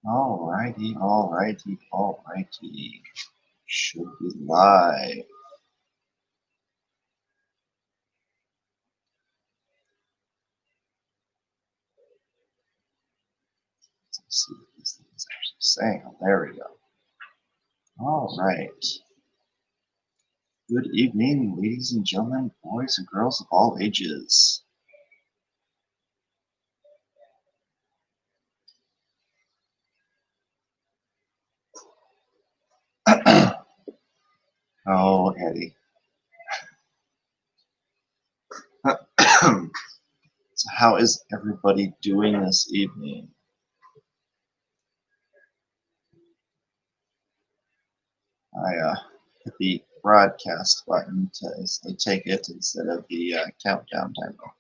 Alrighty, alrighty, alrighty. Should be live. Let's see what this thing is actually saying. Oh, there we go. Alright. Good evening, ladies and gentlemen, boys and girls of all ages. Oh, Eddie. So how is everybody doing this evening? I hit the broadcast button to take it instead of the countdown timer.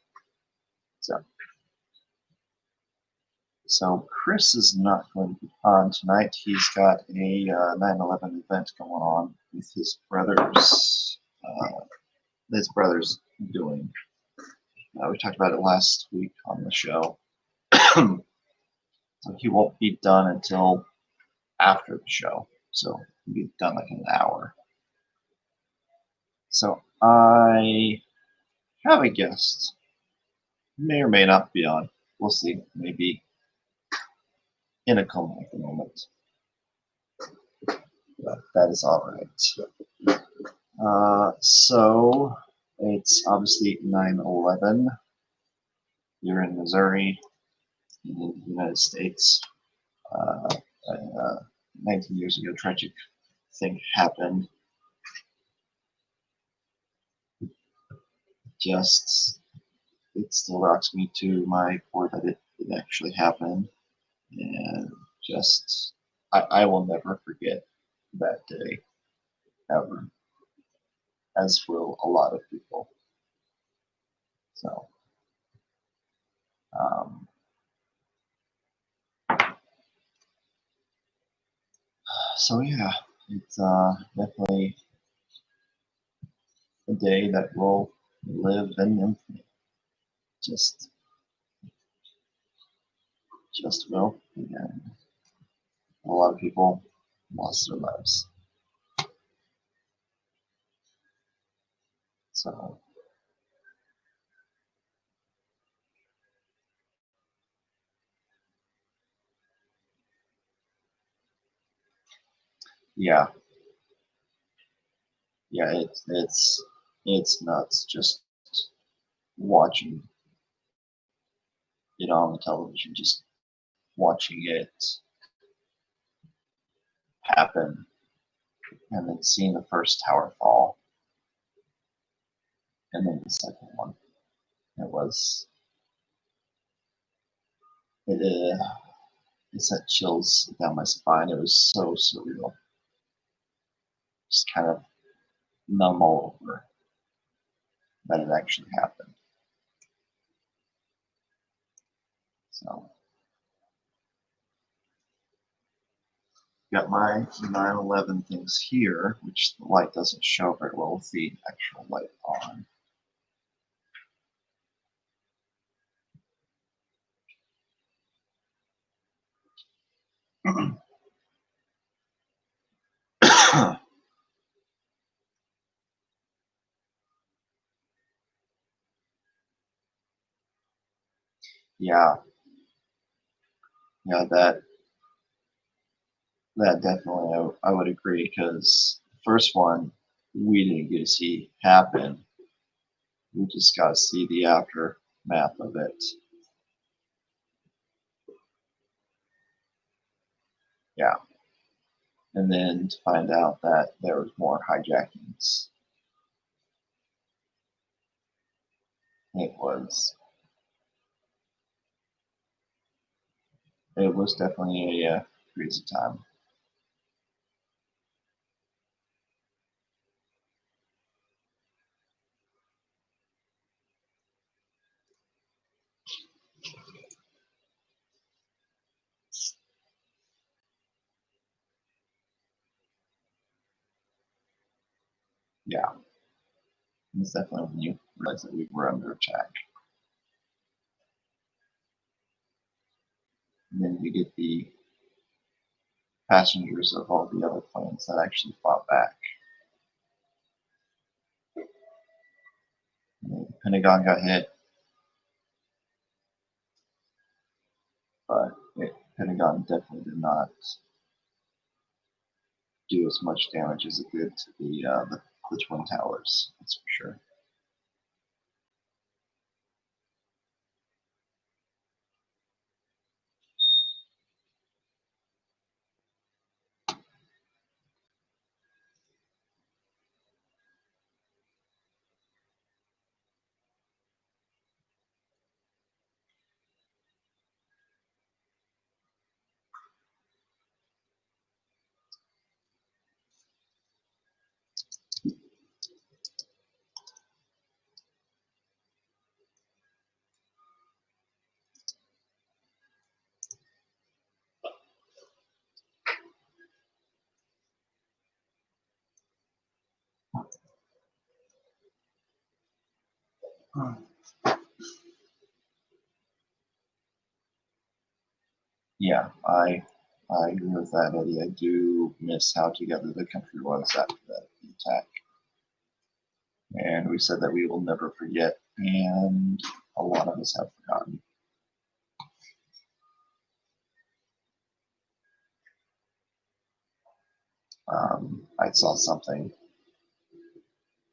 So Chris is not going to be on tonight. He's got a 9/11 event going on with his brothers. Doing. We talked about it last week on the show. So he won't be done until after the show. So he'll be done like in an hour. So I have a guest. May or may not be on. We'll see. Maybe in a coma at the moment. But that is all right. So it's obviously 9/11 here in Missouri, in the United States. 19 years ago, tragic thing happened. Just, it still rocks me to my core that it actually happened. And just, I will never forget that day, ever, as will a lot of people. So, um, so yeah, it's definitely a day that will live in infamy. Just will. And a lot of people lost their lives. So yeah, it's nuts just watching it on the television, just watching it happen, and then seeing the first tower fall, and then the second one. It sent chills down my spine. It was so surreal, just kind of numb all over that it actually happened. So got my 9/11 things here, which the light doesn't show very well with the actual light on. Yeah, that definitely I would agree, because the first one we didn't get to see happen. We just got to see the aftermath of it. Yeah, and then to find out that there was more hijackings. It was definitely a crazy time. Yeah, it's definitely when you realize that we were under attack. And then we get the passengers of all the other planes that actually fought back. The Pentagon got hit, but the Pentagon definitely did not do as much damage as it did to the Twin Towers, that's for sure. Yeah, I agree with that, Eddie. I do miss how together the country was after that attack. And we said that we will never forget, and a lot of us have forgotten. I saw something.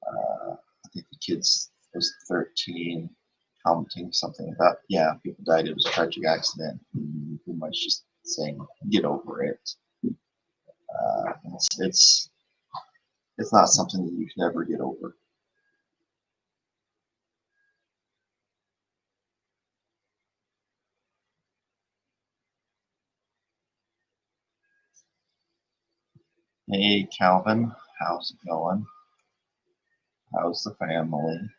I think the kid's was 13, commenting something about, yeah, people died. It was a tragic accident. Pretty much just saying, get over it. It's not something that you can ever get over. Hey, Calvin, how's it going? How's the family?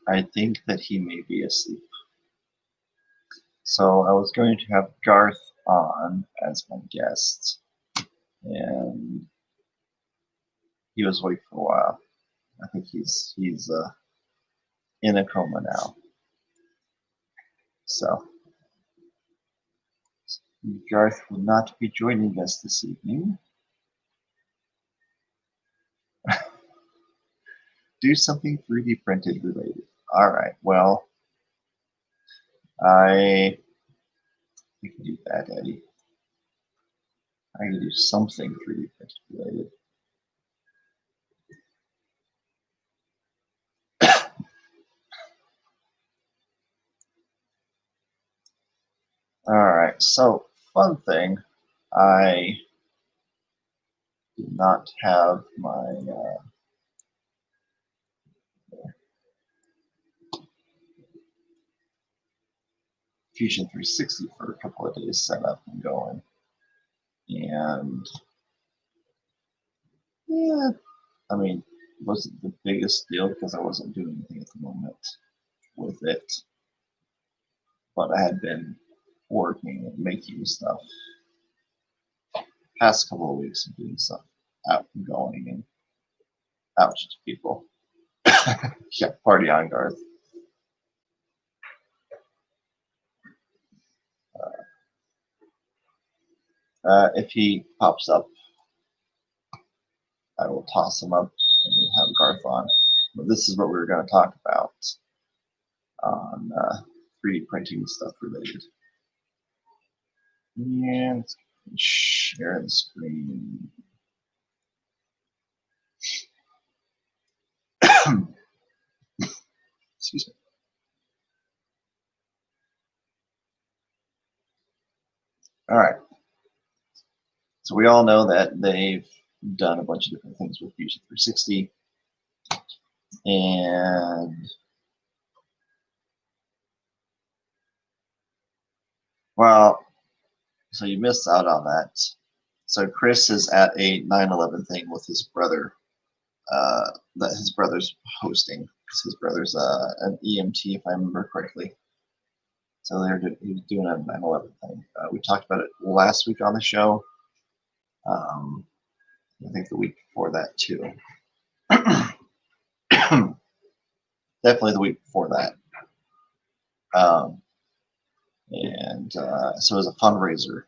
I think that he may be asleep. So I was going to have Garth on as my guest, and he was awake for a while. I think he's in a coma now. So Garth will not be joining us this evening. Do something 3D printed related. All right. Well, I can do that, Eddie. I can do something 3D printed related. All right. So fun thing, I did not have my Fusion 360 for a couple of days set up and going. And yeah, I mean, it wasn't the biggest deal because I wasn't doing anything at the moment with it. But I had been working and making stuff past couple of weeks and doing stuff out and going and out to people. Yeah, party on, Garth. If he pops up, I will toss him up and have Garth on. But this is what we were going to talk about on 3D printing stuff related. And share the screen. Excuse me. All right. So we all know that they've done a bunch of different things with Fusion 360, and well, so you missed out on that. So Chris is at a 9/11 thing with his brother, that his brother's hosting, because his brother's an EMT, if I remember correctly. So he was doing a 9/11 thing. We talked about it last week on the show. I think the week before that too. Definitely the week before that. And so it was a fundraiser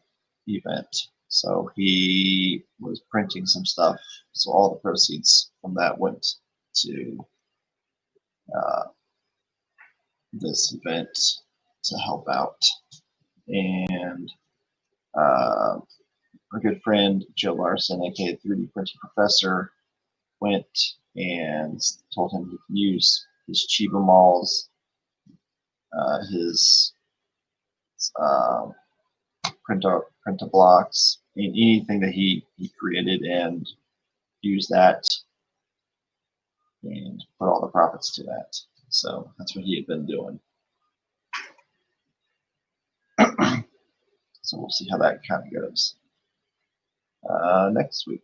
event. So he was printing some stuff. So all the proceeds from that went to this event to help out. And our good friend Joe Larson, aka 3D Printing Professor, went and told him he could use his Chiba Malls, his printer blocks, anything that he created, and use that and put all the profits to that. So that's what he had been doing. So we'll see how that kind of goes next week,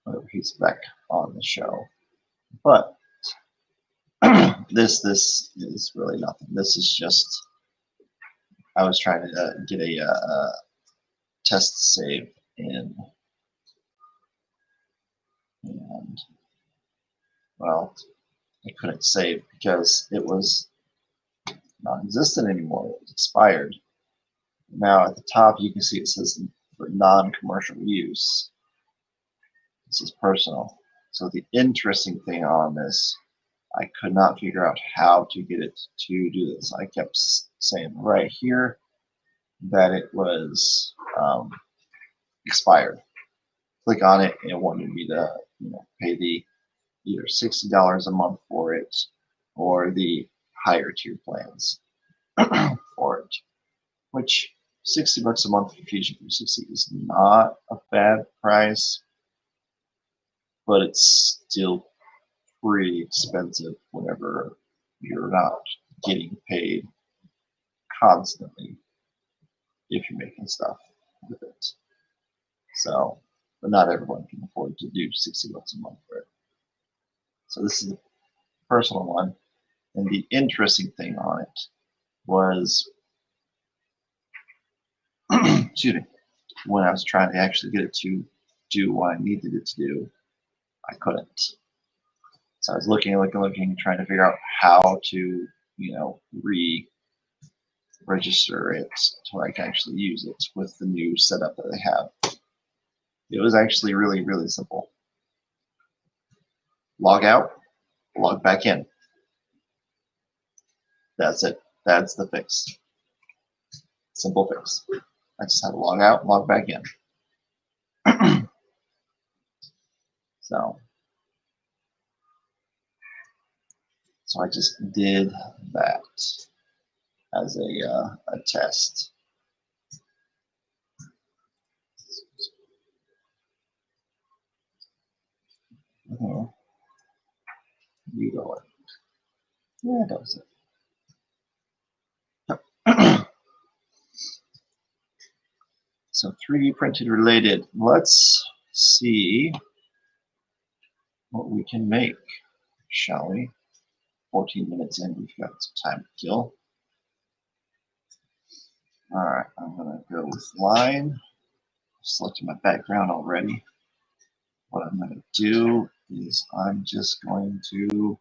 whenever he's back on the show. But this is really nothing. This is just, I was trying to get a test save in, and well, I couldn't save because it was non-existent anymore. It was expired. Now at the top you can see it says for non-commercial use. This is personal. So the interesting thing on this, I could not figure out how to get it to do this. I kept saying right here that it was expired. Click on it, and it wanted me to pay the either $60 a month for it or the higher tier plans for it, which $60 a month for Fusion 360 is not a bad price, but it's still pretty expensive whenever you're not getting paid constantly if you're making stuff with it. So, but not everyone can afford to do $60 a month for it. So this is the personal one. And the interesting thing on it was, excuse me, when I was trying to actually get it to do what I needed it to do, I couldn't. So I was looking, trying to figure out how to, re-register it so I can actually use it with the new setup that I have. It was actually really, really simple. Log out, log back in. That's it. That's the fix. Simple fix. I just had to log out, log back in. So I just did that as a test. You go in. Yeah, that was it. So 3D printed related. Let's see what we can make, shall we? 14 minutes in, we've got some time to kill. All right, I'm gonna go with line. Selected my background already. What I'm gonna do is I'm just going to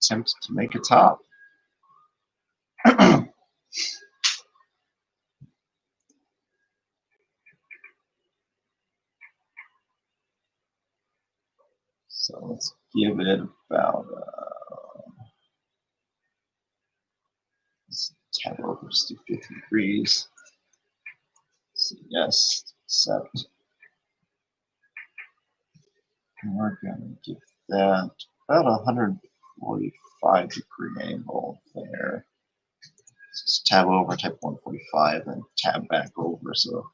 attempt to make a top. So let's give it about let's tab over, just do 50 degrees. So yes, accept. And we're going to give that about 145 degree angle there. Just tab over, type 145, and tab back over. So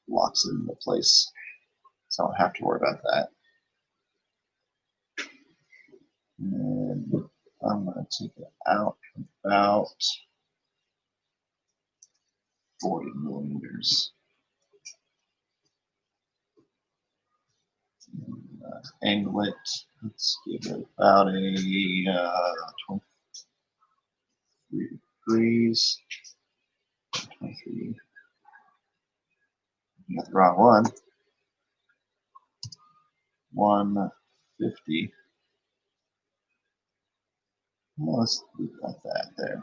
locks it into place. So I don't have to worry about that. And I'm going to take it out about 40 millimeters. And, angle it. Let's give it about a 23 degrees. 23. You got the wrong one. 150. Well, let's leave it like that there.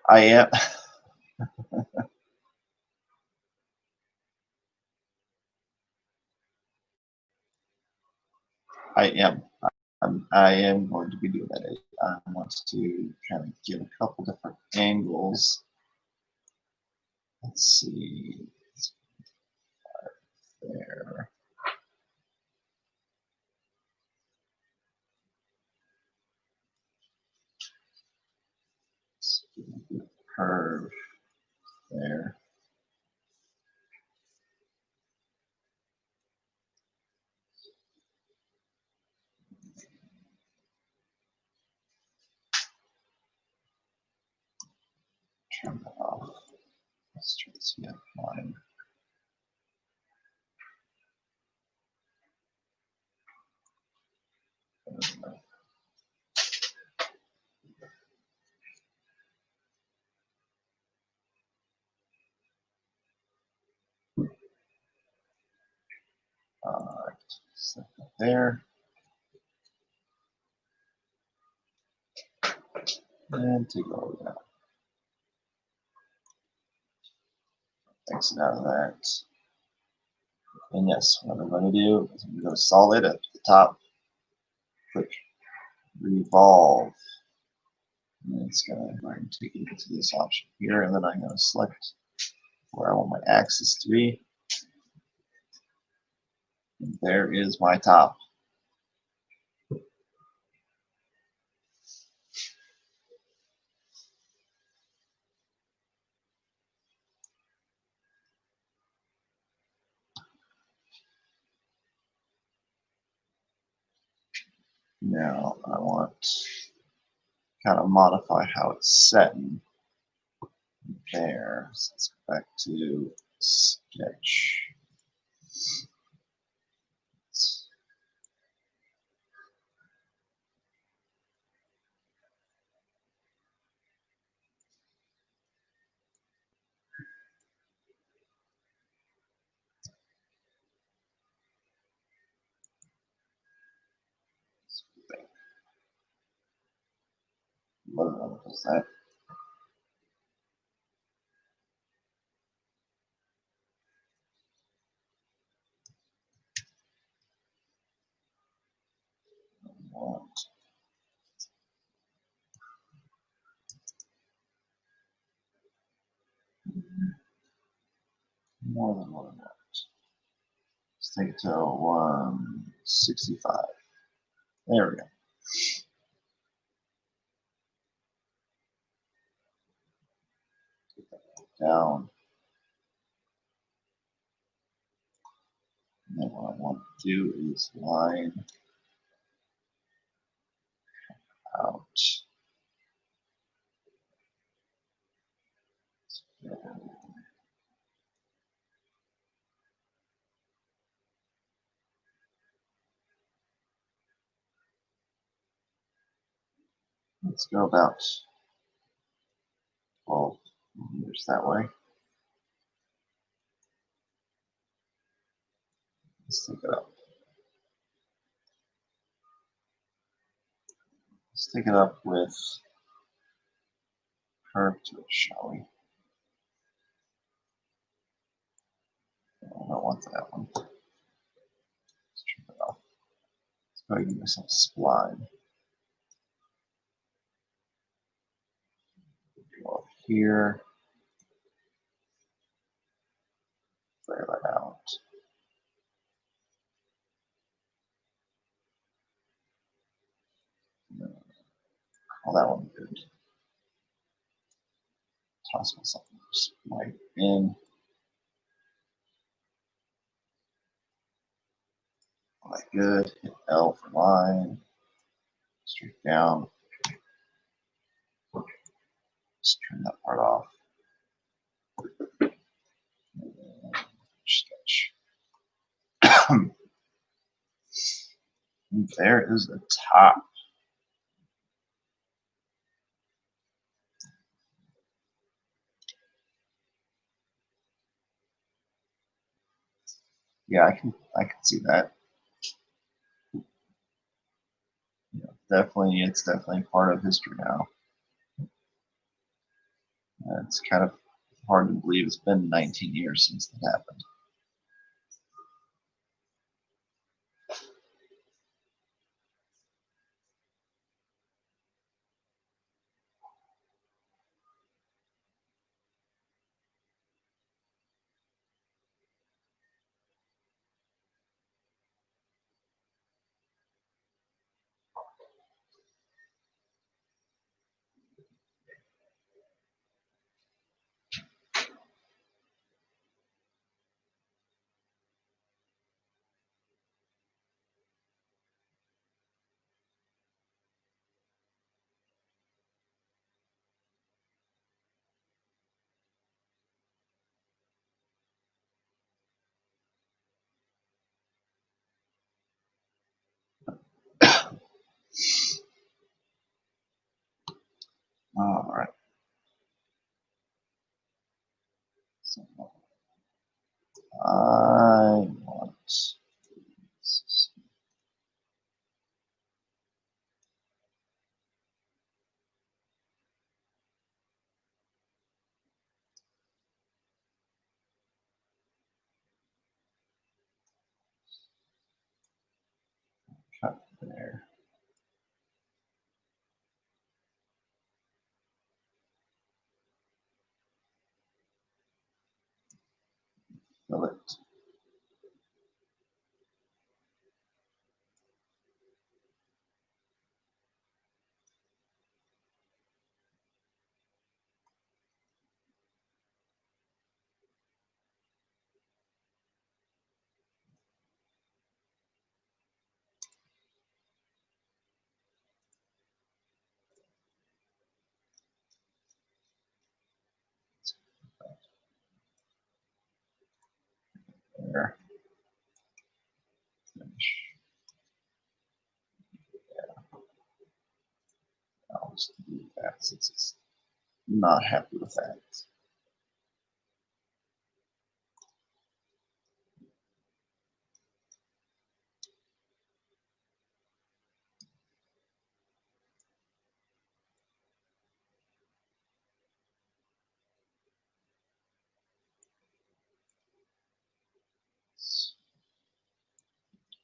I am. I am. I am going to be doing that. I want to kind of get a couple different angles. Let's see. There. Let's get a good curve there. Turn that off. Let's try this again. Line. Alright, set that there. And take all of that. Exit out of that. And yes, what I'm going to do is I'm going to go solid at the top, click revolve. And it's going to go ahead and take it into this option here, and then I'm going to select where I want my axis to be. And there is my top. Now I want to kind of modify how it's set there. So let's go back to sketch. What was that? More than one of that. Let's take it to 165. There we go. Take that down. And then what I want to do is line out. Let's go about 12 millimeters that way. Let's take it up. Let's take it up with curve to it, shall we? I don't want that one. Let's trim it off. Let's go ahead and give myself a spline. Go up here. Flare that out. Oh, that one good. Toss myself right in. All right, good. Hit L for line. Straight down. Just turn that part off. Sketch. There is the top. Yeah, I can see that. Yeah, definitely, it's definitely part of history now. It's kind of hard to believe it's been 19 years since that happened. All right. So I want cut there. Fill it. There. Finish. I'll just delete that since it's not happy with that.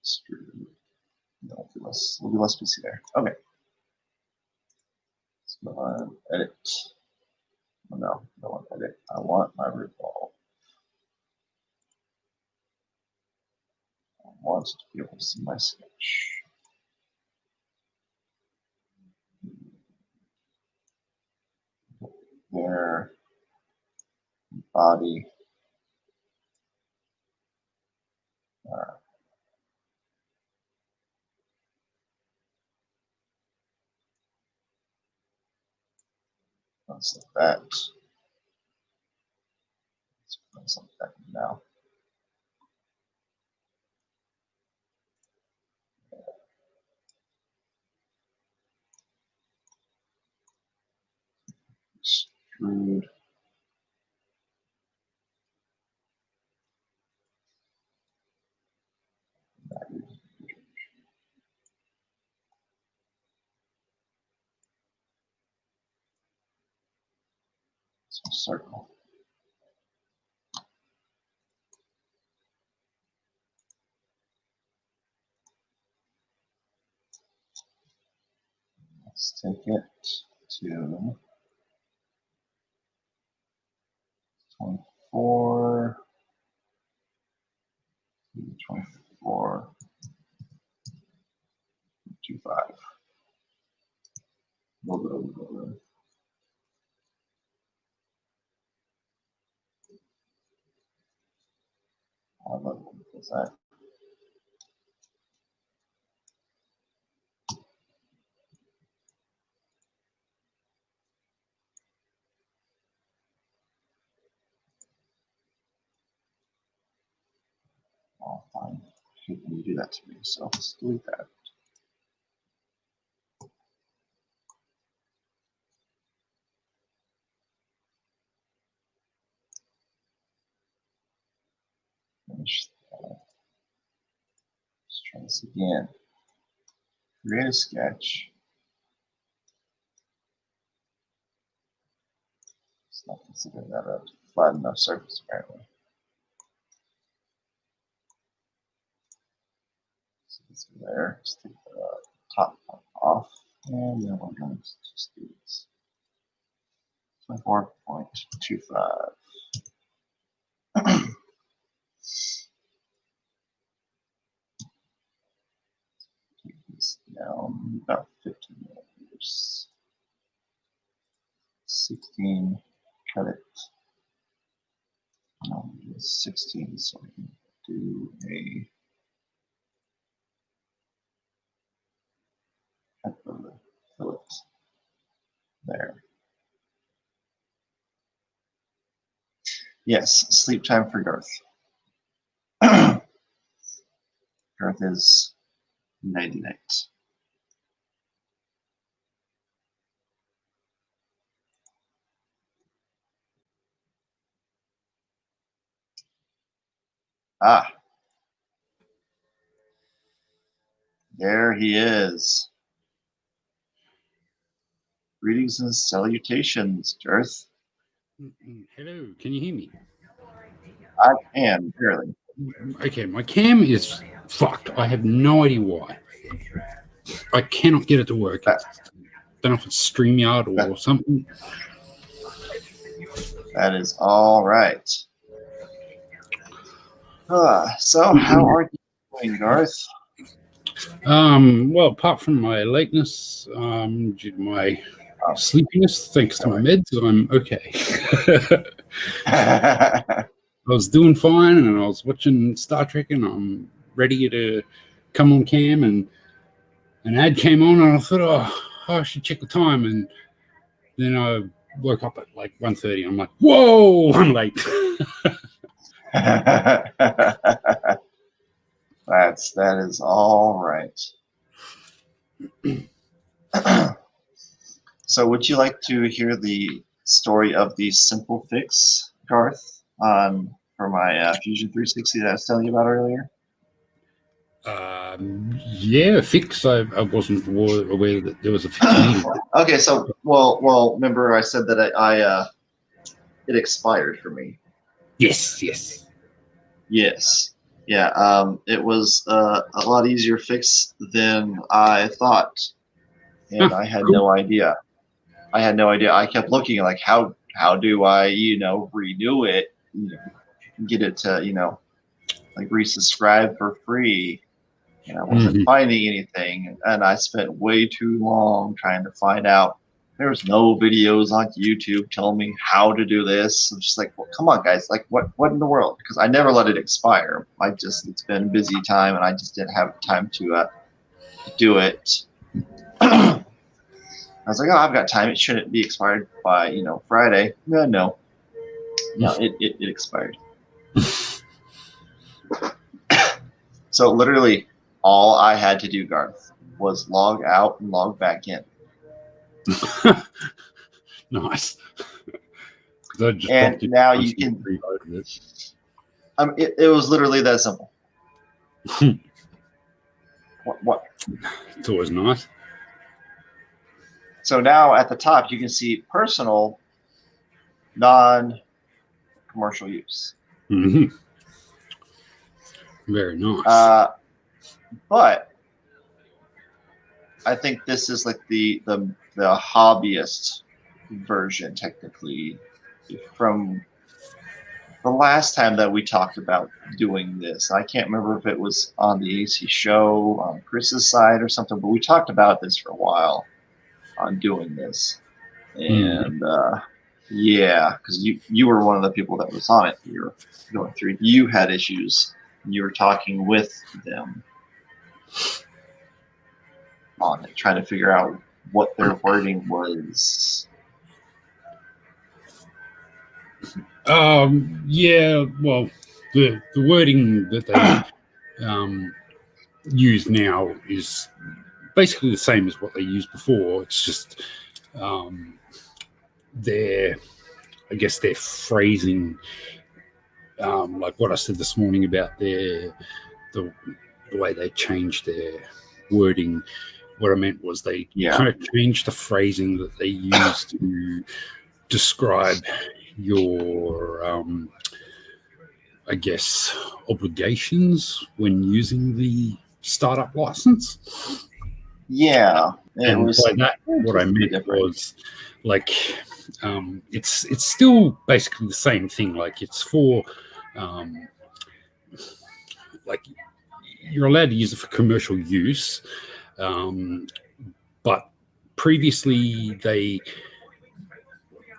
Extrude. No, we'll do less PC there. Okay. Let's go on edit. Oh, no, I don't want edit. I want my revolve. I want to be able to see my sketch. There. Body. Let's like that. Let's like that now. Extrude. So circle. Let's take it to 24. 24. 25. A little bit I love it when it does that. Oh, fine. I hate when you do that to me, so let's delete that. Finish that. Let's try this again. Create a sketch. It's not considering that a flat enough surface, apparently. So it's there. Just take the top part off. And then we're going to just do this. 24.25. Take this down about 15 millimeters. 16, cut it. No, 16, so we can do a fillet there. Yes, sleep time for Garth. Garth is nighty-night. Ah, there he is. Greetings and salutations, Garth. Hello, can you hear me? I can, barely. Okay, my cam is fucked. I have no idea why. I cannot get it to work. I don't know if it's StreamYard or something. That is all right. So, how are you doing, Garth? Well, apart from my lateness, due to my sleepiness, thanks to my meds, I'm okay. I was doing fine, and I was watching Star Trek, and I'm ready to come on cam, and an ad came on, and I thought, oh, I should check the time, and then I woke up at like 1:30. I'm like, whoa, I'm late. That is all right. So would you like to hear the story of the simple fix, Garth, for my Fusion 360 that I was telling you about earlier? Yeah, fix. I wasn't aware that there was a fix needed. Okay, so well, remember I said that I it expired for me. Yes. Yes. Yeah. It was a lot easier fix than I thought, and I had no idea. I kept looking like how do I redo it, get it to like resubscribe for free, and I wasn't finding anything, and I spent way too long trying to find out. There's no videos on YouTube telling me how to do this. I'm just like, well, come on, guys. Like, what in the world? Because I never let it expire. It's been a busy time, and I just didn't have time to do it. I was like, oh, I've got time. It shouldn't be expired by Friday. No, it expired. So literally, all I had to do, Garth, was log out and log back in. Nice. And now you can. It was literally that simple. What? It's always nice. So now at the top you can see personal, non-commercial use. Mm-hmm. Very nice. But I think this is like the hobbyist version, technically, from the last time that we talked about doing this. I can't remember if it was on the AC show, on Chris's side or something, but we talked about this for a while on doing this. And yeah, because you were one of the people that was on it. You were going through. You had issues you were talking with them on it, trying to figure out what their wording was. Yeah, well, the wording that they use now is basically the same as what they used before. It's just their phrasing, like what I said this morning about the way they changed their wording. What I meant was they kind of changed the phrasing that they use to describe your, obligations when using the startup license. Yeah, and by that, what I meant was like it's still basically the same thing. Like it's for like you're allowed to use it for commercial use, but previously they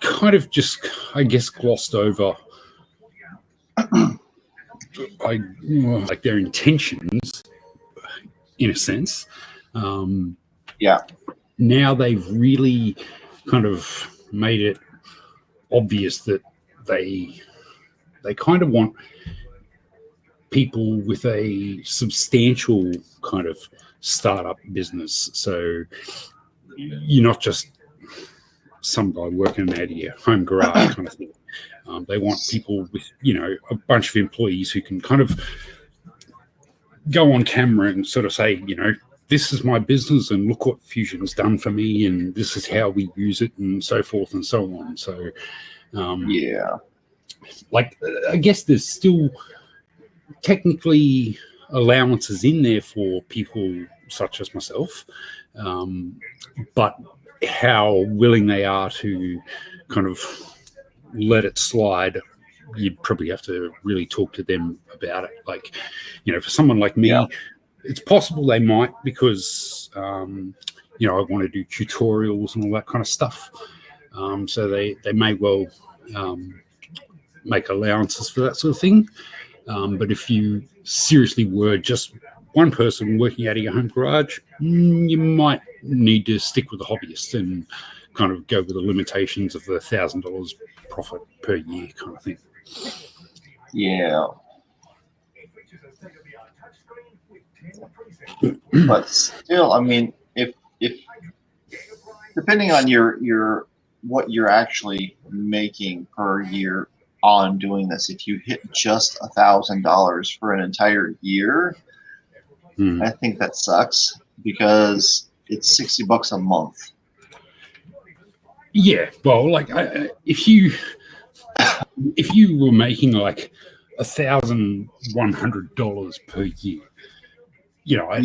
kind of just, glossed over like their intentions in a sense. Now they've really kind of made it obvious that they kind of want people with a substantial kind of startup business. So you're not just some guy working out of your home garage kind of thing. They want people with, a bunch of employees who can kind of go on camera and sort of say, this is my business and look what Fusion's done for me and this is how we use it and so forth and so on. So, like, I guess there's still technically allowances in there for people such as myself, but how willing they are to kind of let it slide, you'd probably have to really talk to them about it. Like, for someone like me, it's possible they might, because I want to do tutorials and all that kind of stuff. So they may well make allowances for that sort of thing. But if you seriously were just one person working out of your home garage, you might need to stick with the hobbyist and kind of go with the limitations of the $1,000 profit per year kind of thing. Yeah. But still, I mean, if depending on your what you're actually making per year on doing this, if you hit just $1,000 for an entire year, I think that sucks, because it's $60 a month. Yeah, well, like if you were making like $1,100 per year, I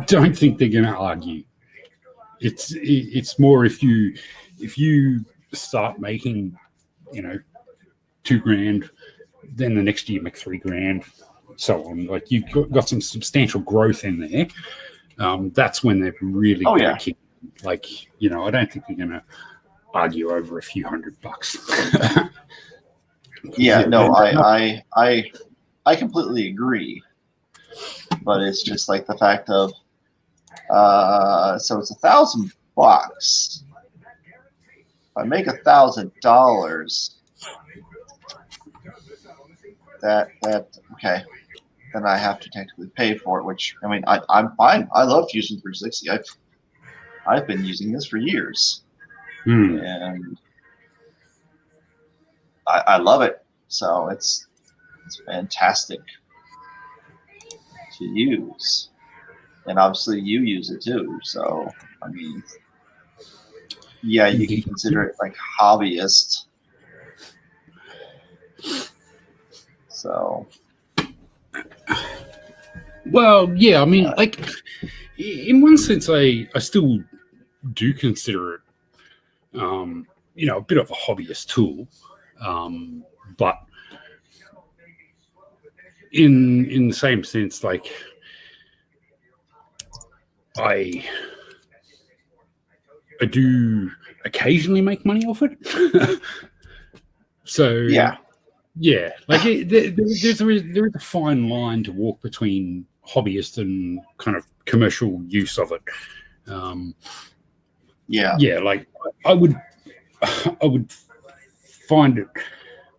don't think they're going to argue. It's more if you start making, $2,000, then the next year you make $3,000, so on. Like you've got some substantial growth in there. That's when they're really going to kick. Like, I don't think they're going to argue over a few $100. I completely agree. But it's just like the fact of, so it's $1,000. If I make $1,000, that okay, then I have to technically pay for it. Which, I mean, I'm fine. I love Fusion 360. I've been using this for years, and I love it. So it's fantastic to use, and obviously you use it too. So I mean, yeah, you can consider it like hobbyist. So, well, yeah, I mean, like in one sense, I still do consider it, a bit of a hobbyist tool, but in the same sense, like I do occasionally make money off it. So Yeah, like there is a fine line to walk between hobbyist and kind of commercial use of it. Yeah. Like I would find it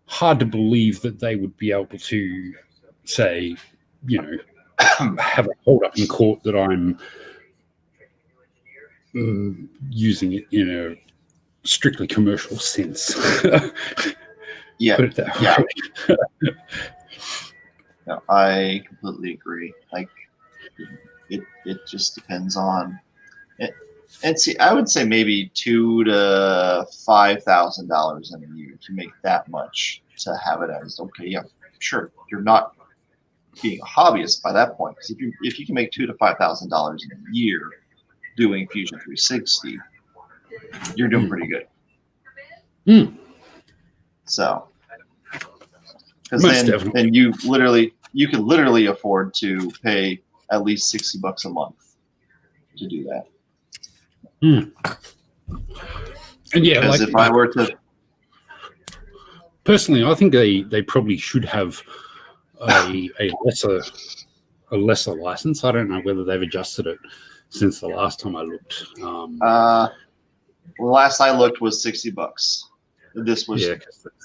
hard to believe that they would be able to say, have it hold up in court that I'm using it in a strictly commercial sense. Yeah. Put it that way. No, I completely agree. Like, it just depends on it. And see, I would say maybe $2,000 to $5,000 in a year to make that much to have it as okay. Yeah, sure. You're not being a hobbyist by that point, because if you can make $2,000 to $5,000 in a year doing Fusion 360, you're doing pretty good. So, because then you can literally afford to pay at least $60 a month to do that. And yeah, because like, if I were to personally, I think they probably should have a lesser license. I don't know whether they've adjusted it since the last time I looked. Last I looked was $60. This was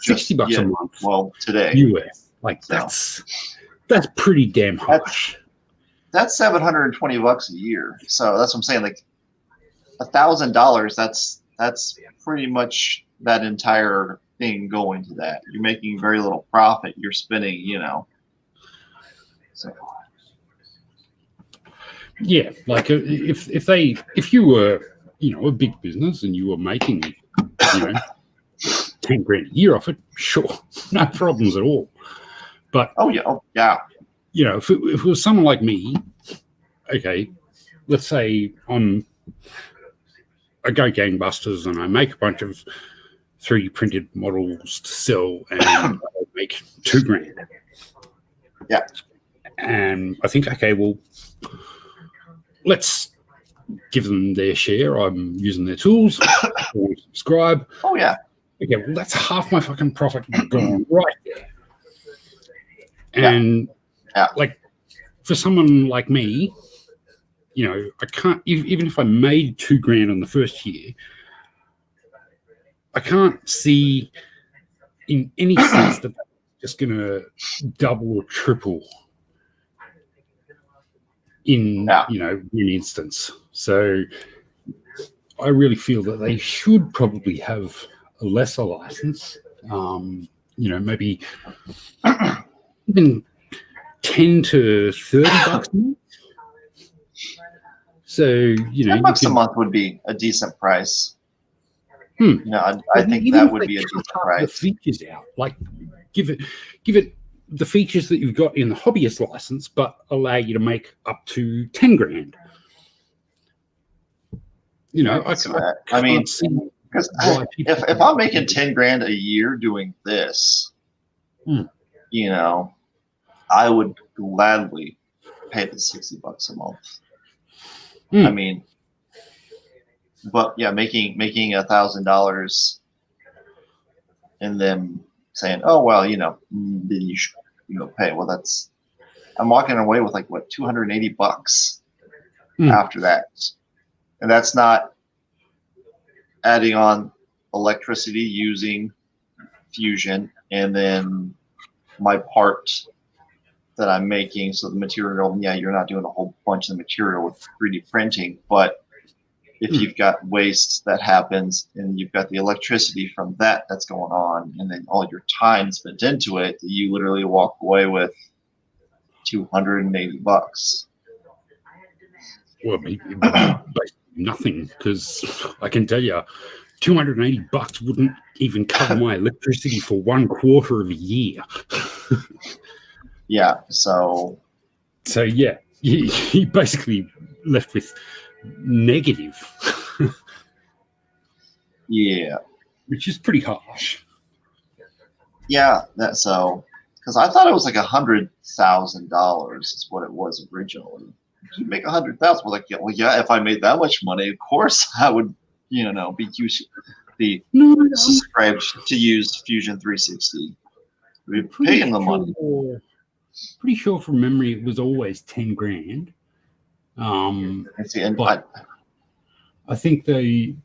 $60 a month. Well, today, US, like so. That's pretty damn harsh. That's $720 a year. So that's what I'm saying. Like $1,000. That's pretty much that entire thing going to that. You're making very little profit. You're spending, So. Yeah, like if you were a big business and you were making $10,000 a year off it, sure, no problems at all. But if it was someone like me, okay, let's say I go gangbusters and I make a bunch of 3D printed models to sell and I make $2,000. Yeah. And I think, okay, well, let's give them their share. I'm using their tools. Or subscribe. Oh, yeah. Okay, well, that's half my fucking profit gone right there. And, like, for someone like me, I can't, even if I made $2,000 in the first year, I can't see in any sense that that's just going to double or triple in one instance. So I really feel that they should probably have a lesser license, maybe even $10 to $30 a month. So $10 a month would be a decent price. I think that would be a decent price. The features out, like give it the features that you've got in the hobbyist license, but allow you to make up to $10,000. I mean, because if I'm making $10,000 a year doing this, I would gladly pay the $60 a month. I mean, but yeah, making $1,000 and then saying, oh well, then you should pay. Well, I'm walking away with like what $280 after that, and that's not adding on electricity using Fusion and then my part that I'm making. So the material, you're not doing a whole bunch of material with 3D printing, but if you've got waste that happens and you've got the electricity from that's going on, and then all your time spent into it, you literally walk away with $280. Well, maybe nothing, because I can tell you, $280 wouldn't even cover my electricity for 1/4 of a year. Yeah. So yeah, you basically left with negative. Yeah. Which is pretty harsh. Yeah, because I thought it was like $100,000 is what it was originally. You make $100,000, we're like, if I made that much money, of course I would, be subscribed to use Fusion 360. We pay him the money. Pretty sure from memory it was always 10 grand. But I think they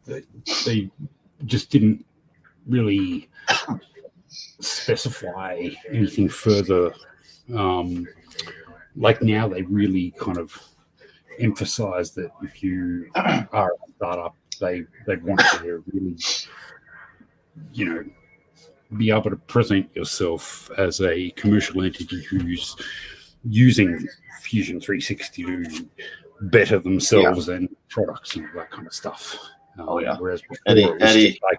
just didn't really specify anything further. Like now they really kind of emphasize that if you are a startup, they want you to really, be able to present yourself as a commercial entity who's using Fusion 360 to better themselves and products and all that kind of stuff. Whereas before Eddie, it was just like,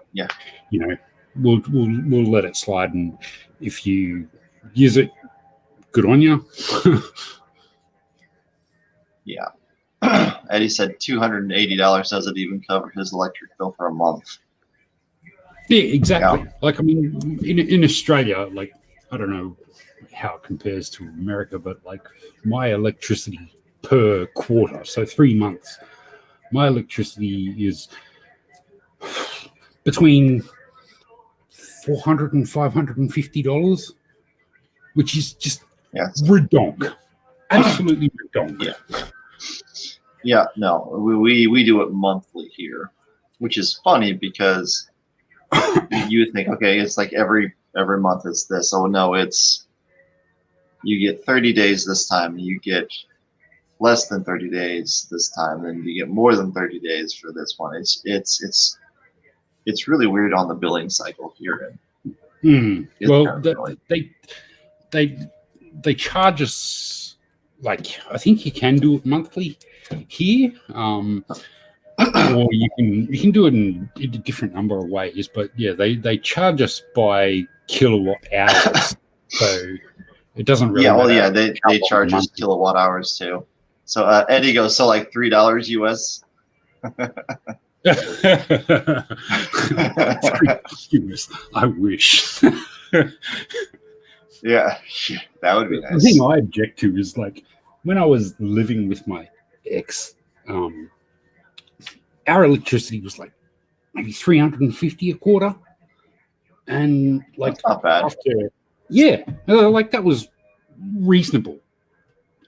we'll let it slide, and if you use it, good on you. Yeah. Eddie said $280 doesn't even cover his electric bill for a month. Yeah, exactly. Yeah. Like, I mean, in Australia, like, I don't know how it compares to America, but like my electricity per quarter, so 3 months, my electricity is between $400 and $550, which is just redonk. Absolutely redonk. Yeah, no, we do it monthly here, which is funny because you would think, okay, it's like every month it's this. Oh no, it's you get 30 days this time, and you get less than 30 days this time, and you get more than 30 days for this one. It's really weird on the billing cycle here. Well, they charge us, like, I think you can do it monthly here, or you can do it in a different number of ways. But yeah, they charge us by kilowatt hours, so it doesn't really. They charge us kilowatt hours too. So Eddie goes, so like $3 US. $3 I wish. Yeah, that would be nice. The thing I object to is, like, when I was living with my ex, our electricity was like maybe $350 a quarter, and like that's not bad. Like that was reasonable.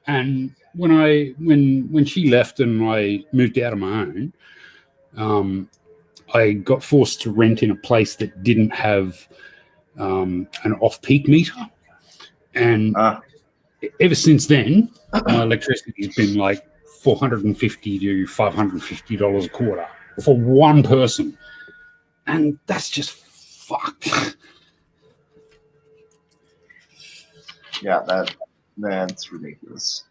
And when she left and I moved out on my own, I got forced to rent in a place that didn't have an off-peak meter, and ever since then, my electricity's been like $450 to $550 a quarter for one person, and that's just fucked. Yeah, that's ridiculous.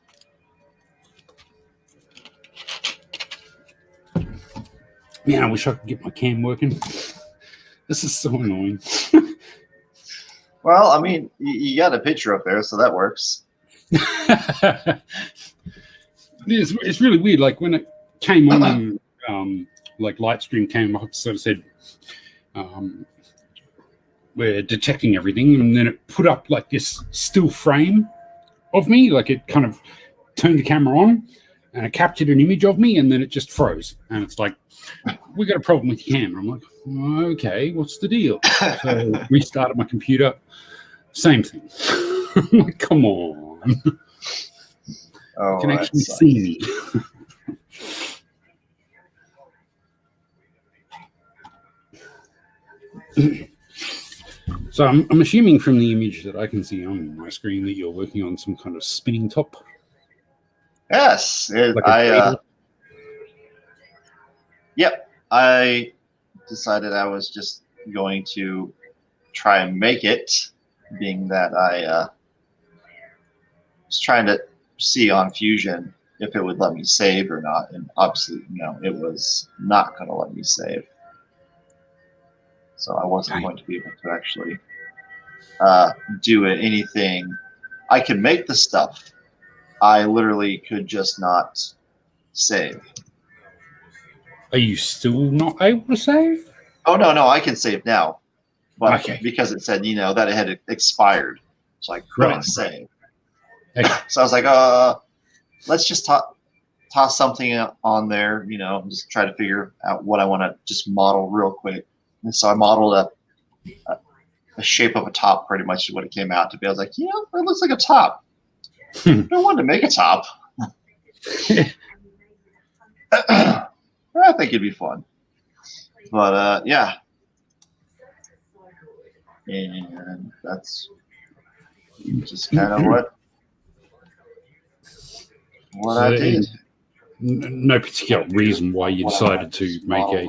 Man, I wish I could get my cam working. This is so annoying. Well, I mean, you got a picture up there, so that works. It's really weird. Like when it came on, like Lightstream came up, sort of said, we're detecting everything, and then it put up like this still frame of me, like it kind of turned the camera on and it captured an image of me, and then it just froze, and it's like, we got a problem with your camera. I'm like, okay, what's the deal? So restarted my computer, same thing. I'm like, come on. You can actually see me. So I'm assuming from the image that I can see on my screen that you're working on some kind of spinning top. Yes, I decided I was just going to try and make it, being that I was trying to see on Fusion if it would let me save or not, and obviously, no, it was not going to let me save. So I wasn't going to be able to actually do anything. I could make the stuff. I literally could just not save. Are you still not able to save? Oh, no, I can save now. But because it said, that it had expired. So I couldn't save. Okay. So I was like, let's just toss something on there, just try to figure out what I want to just model real quick. And so I modeled the shape of a top pretty much is what it came out to be. I was like, yeah, it looks like a top. I wanted to make a top. I think it'd be fun. But yeah. And that's just kind of what I did. No particular reason why you decided to make a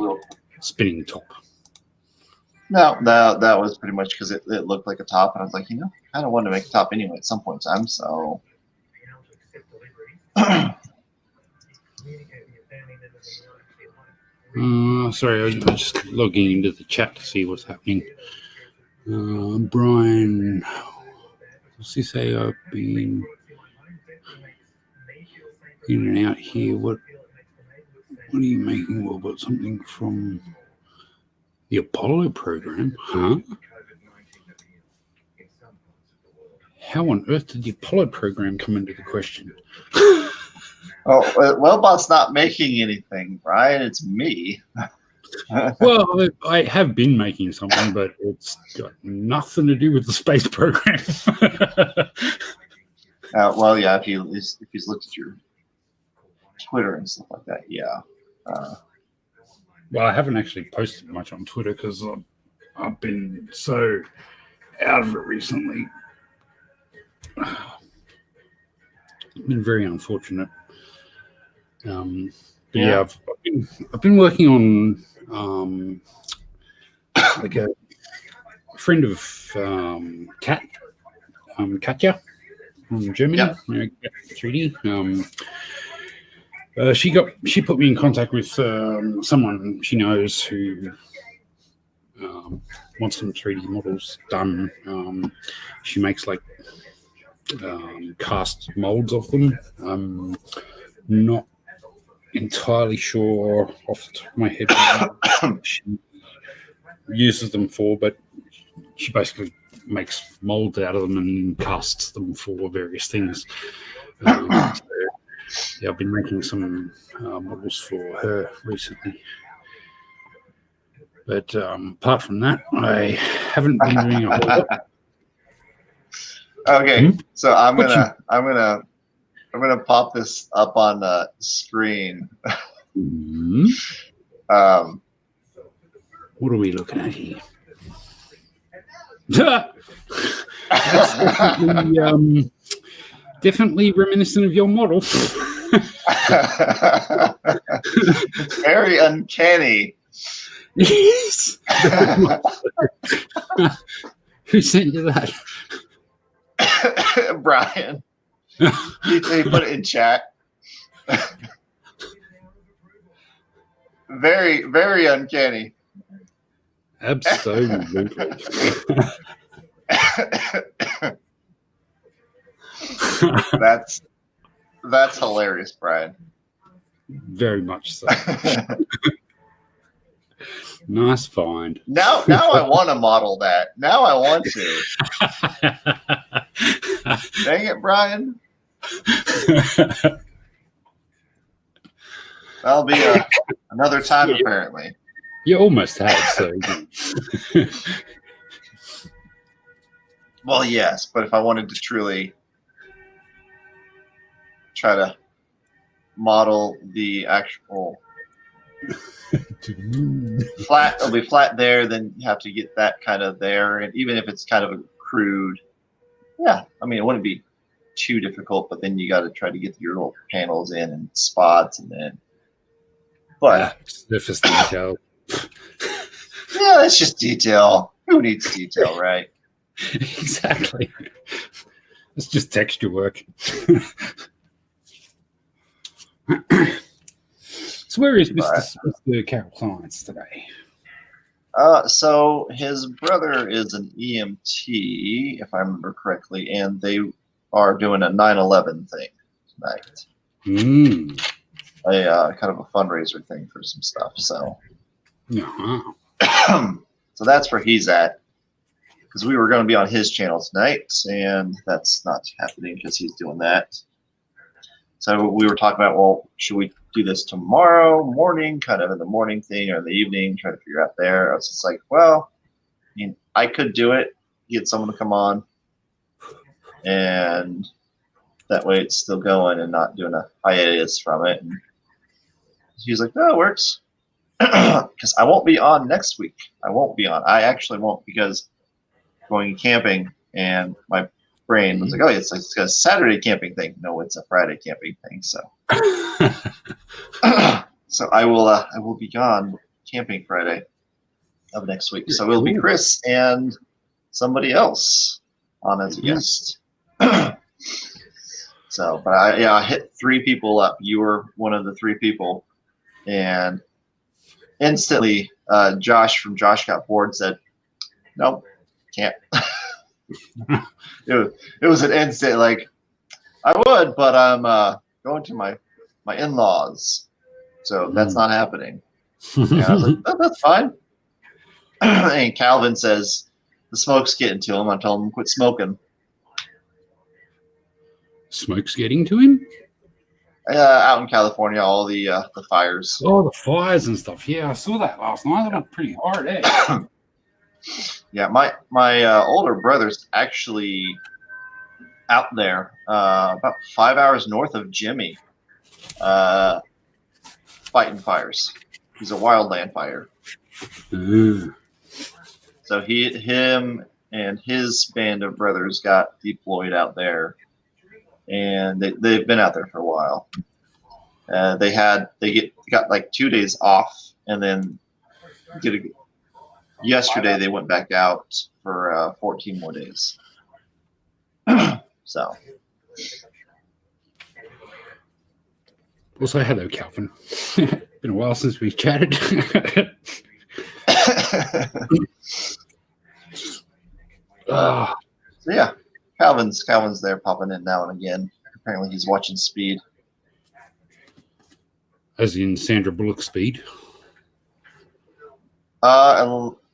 spinning top. No, that was pretty much because it looked like a top, and I was like, I kind of wanted to make a top anyway at some point in time, so. Sorry, I'm just logging into the chat to see what's happening. Brian, what's he say? I've been in and out here. What are you making, Welbot? Something from the Apollo program? Huh? How on earth did the Apollo program come into the question? Oh, Welbot's not making anything, Brian. It's me. Well, I have been making something, but it's got nothing to do with the space program. Well, yeah, if he's looked at your Twitter and stuff like that, yeah. Well, I haven't actually posted much on Twitter because I've been so out of it recently. It's been very unfortunate. But yeah, I've been working on like a friend of Katja from Germany, 3D. She put me in contact with someone she knows who wants some 3D models done. She makes like cast molds of them. Not entirely sure off the top of my head what she uses them for, but she basically makes molds out of them and casts them for various things. So, yeah, I've been making some models for her recently. But apart from that, I haven't been doing a whole lot. Okay, so I'm gonna pop this up on the screen. What are we looking at here? That's definitely reminiscent of your model. It's very uncanny. Yes. Who sent you that? Brian. He put it in chat. Very, very uncanny. Absolutely. That's hilarious, Brian. Very much so. Nice find. Now I want to model that. Now I want to. Dang it, Brian. That'll be another time, apparently. You almost had, so. Well, yes, but if I wanted to truly try to model the actual flat, it'll be flat there, then you have to get that kind of there. And even if it's kind of a crude, yeah, I mean, it wouldn't be too difficult, but then you got to try to get your little panels in and spots and then. But surface detail. Yeah, that's just detail. Who needs detail, right? Exactly. It's just texture work. So where is MrCarrellScience today? So his brother is an EMT, if I remember correctly, and they are doing a 9/11 thing tonight. A kind of a fundraiser thing for some stuff. So, so that's where he's at. Because we were going to be on his channel tonight, and that's not happening because he's doing that. So we were talking about, well, should we do this tomorrow morning, kind of in the morning thing, or in the evening, try to figure out there. I was just like, well, I mean, I could do it get someone to come on, and that way it's still going and not doing a hiatus from it. And he's like, no, it works. Because I won't be on next week. I won't be on. I actually won't, because going camping, and my brain was like, oh, it's a Saturday camping thing. No, it's a Friday camping thing. So, so I will be gone camping Friday of next week. So it'll be Chris and somebody else on as a guest. So, but I hit 3 people up. You were one of the 3 people, and instantly, Josh from JoshGotBored said, "Nope, can't." it was an instant, like, I would, but I'm going to my in-laws, so that's not happening. And I was like, that's fine. And Calvin says the smoke's getting to him. I told him quit smoking. Smoke's getting to him? Out in California, all the fires. Oh, the fires and stuff. Yeah, I saw that last night. That went pretty hard, eh? Yeah, my older brother's actually out there, about 5 hours north of Jimmy, fighting fires. He's a wildland fire. So him and his band of brothers got deployed out there, and they've been out there for a while. They got like 2 days off, and then yesterday they went back out for 14 more days. So. Also, hello, Calvin. Been a while since we've chatted. So yeah, Calvin's there popping in now and again. Apparently he's watching Speed. As in Sandra Bullock Speed?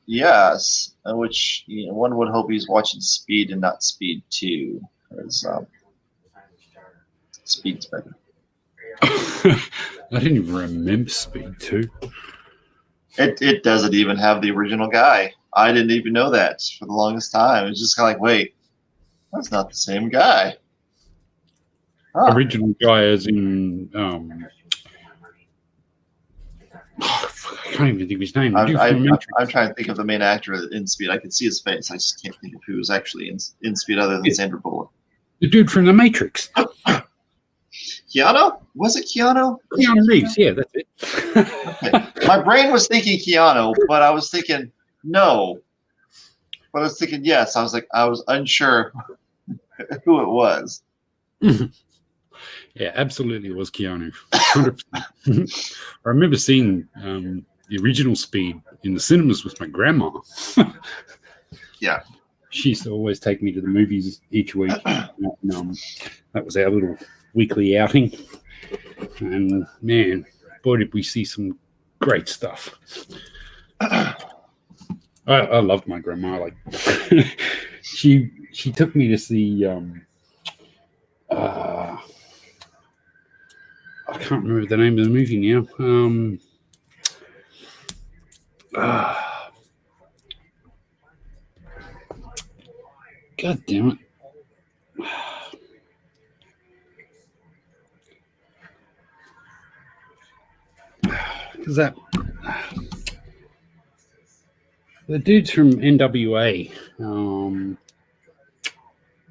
Yes, which one would hope he's watching Speed and not Speed 2, because Speed's better. I didn't even remember Speed 2. It doesn't even have the original guy. I didn't even know that for the longest time. It's just kind of like, wait, that's not the same guy. Huh. Original guy as in I can't even think of his name. I'm trying to think of the main actor in Speed. I can see his face. I just can't think of who was actually in Speed other than Sandra Bullock. The dude from The Matrix. Keanu? Was it Keanu? Keanu Reeves, yeah, that's it. Okay. My brain was thinking Keanu, but I was thinking no. But I was thinking yes. I was unsure who it was. Yeah, absolutely, it was Keanu. 100%. I remember seeing the original Speed in the cinemas with my grandma. Yeah. She used to always take me to the movies each week. And, that was our little weekly outing. And, man, boy, did we see some great stuff. I loved my grandma. Like, she took me to see... I can't remember the name of the movie now. God damn it. Because the dudes from NWA,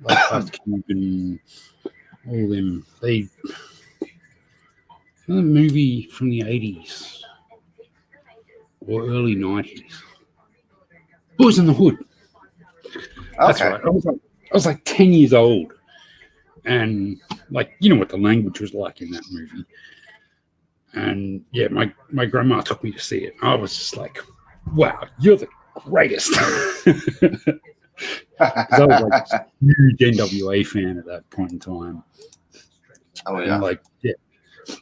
like and all them, they a movie from the 80s or early 90s. Boys in the Hood. That's Okay. right. I was like 10 years old. And like, you know what the language was like in that movie. And yeah, my grandma took me to see it. I was just like, wow, you're the greatest. 'Cause I was like a huge NWA fan at that point in time. Oh yeah. And like, yeah.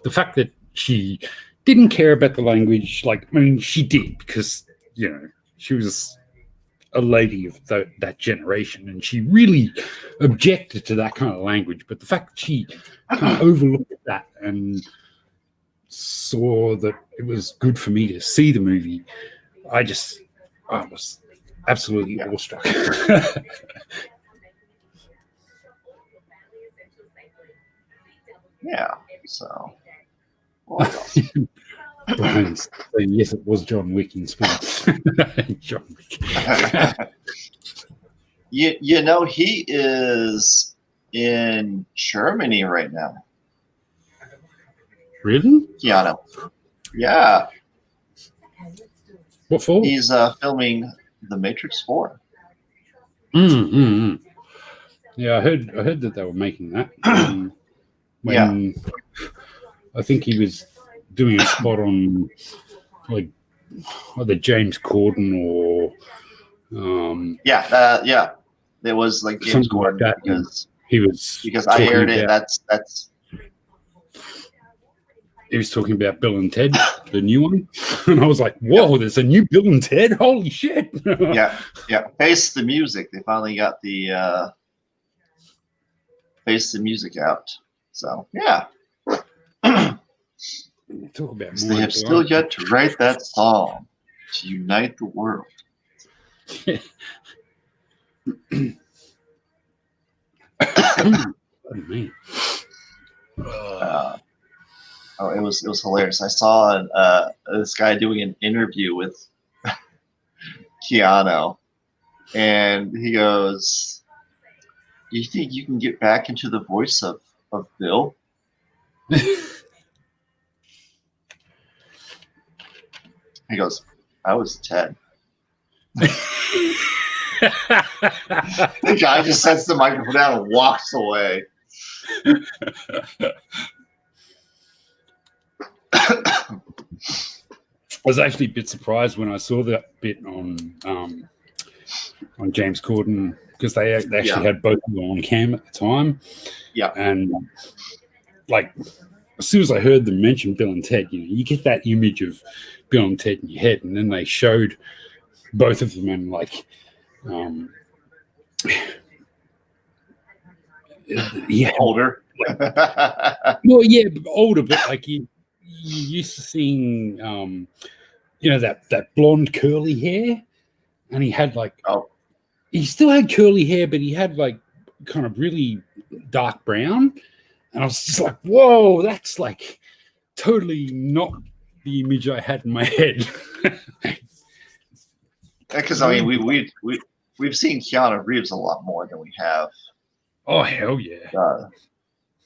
The fact that she didn't care about the language, like, I mean, she did because, you know, she was a lady of that generation and she really objected to that kind of language. But the fact that she kind of overlooked that and saw that it was good for me to see the movie, I was absolutely awestruck. Yeah. So. Well, that's awesome. Brian's saying, yes, it was John Wick in space. John Wick. You know, he is in Germany right now. Really? Keanu. Yeah. What for? He's filming The Matrix 4. Yeah, I heard that they were making that. When I think he was doing a spot on like either James Corden or it was like James something Corden like that. Because I aired it. That's he was talking about Bill and Ted, the new one, and I was like, "Whoa, there's a new Bill and Ted! Holy shit!" yeah. Face the Music. They finally got the Face the Music out. So yeah. Talk about they have still yet to write that song to unite the world. It was hilarious. I saw this guy doing an interview with Keanu, and he goes, "Do you think you can get back into the voice of Bill?" He goes, "I was 10." The guy just sets the microphone down and walks away. I was actually a bit surprised when I saw that bit on James Corden, because they actually had both of them on cam at the time. Yeah. And like as soon as I heard them mention Bill and Ted, you get that image of Bill and Ted in your head, and then they showed both of them and like older. Well, yeah, older, but like you used to seeing that blonde curly hair, and he had like he still had curly hair, but he had like kind of really dark brown, and I was just like, whoa, that's like totally not the image I had in my head. Because I mean, we've seen Keanu Reeves a lot more than we have. Oh hell yeah!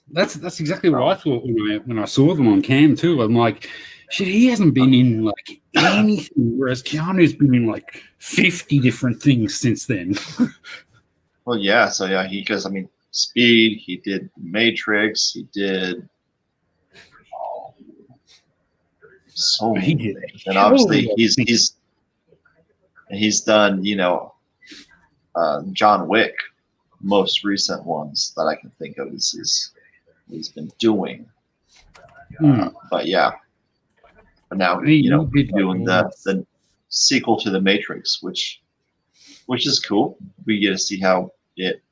That's exactly what I thought when I saw them on cam too. I'm like, shit, he hasn't been in like anything, whereas Keanu's been in like 50 different things since then. Well, yeah. So yeah, because I mean, Speed. He did Matrix. He did so many things, and obviously he's done John Wick. Most recent ones that I can think of is he's been doing. But yeah, but now doing the sequel to the Matrix, which is cool. We get to see how it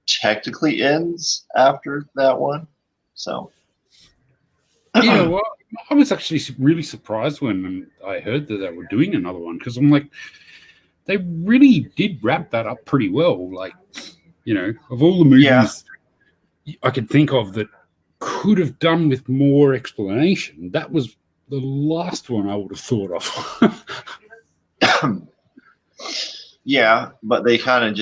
technically ends after that one. So yeah, well, I was actually really surprised when I heard that they were doing another one, because I'm like, they really did wrap that up pretty well. Like, of all the movies I could think of that could have done with more explanation, that was the last one I would have thought of. Yeah, but they kind of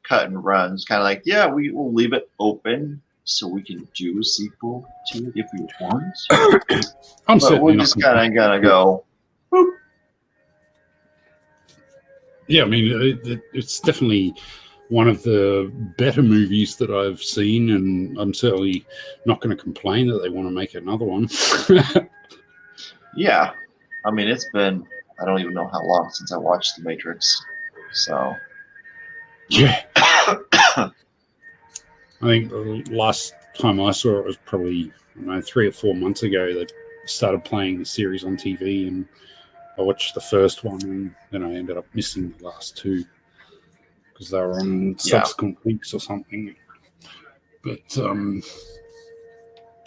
cut and run. It's kind of like, yeah, we will leave it open so we can do a sequel to it if we want. But we're just kind of gonna go. Boop. Yeah, I mean, it's definitely one of the better movies that I've seen, and I'm certainly not going to complain that they want to make another one. Yeah, I mean, it's been, I don't even know how long since I watched The Matrix, so. Yeah. I think the last time I saw it was probably 3 or 4 months ago. They started playing the series on TV, and I watched the first one, and then I ended up missing the last two because they were on subsequent weeks or something. But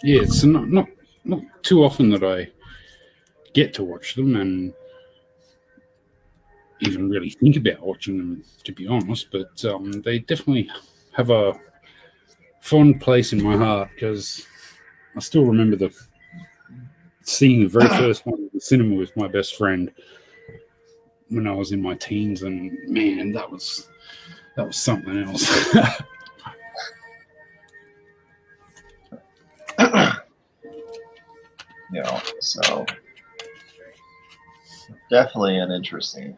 it's not too often that I get to watch them, and even really think about watching them, to be honest. But they definitely have a fond place in my heart because I still remember seeing the very first one in the cinema with my best friend when I was in my teens, and man, that was something else. So definitely an interesting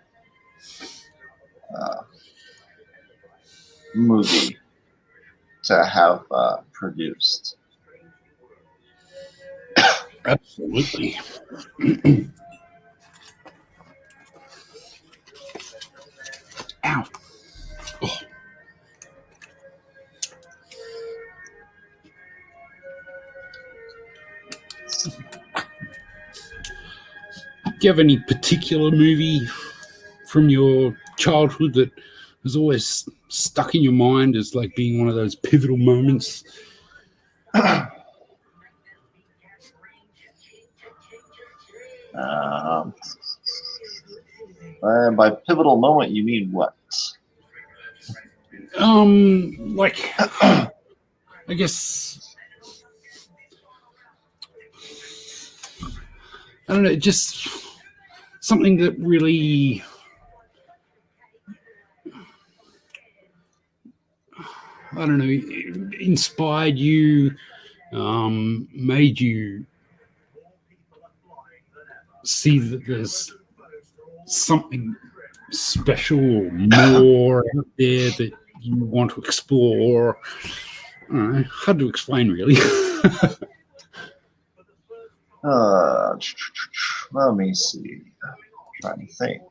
movie to have produced. Absolutely. Ow. Oh. Do you have any particular movie from your childhood that was always stuck in your mind as like being one of those pivotal moments? By pivotal moment, you mean what? Like, I guess, I don't know, just something that really, I don't know, inspired you, made you see that there's something special or more out there that you want to explore. I don't know, hard to explain, really. Let me see. I'm trying to think.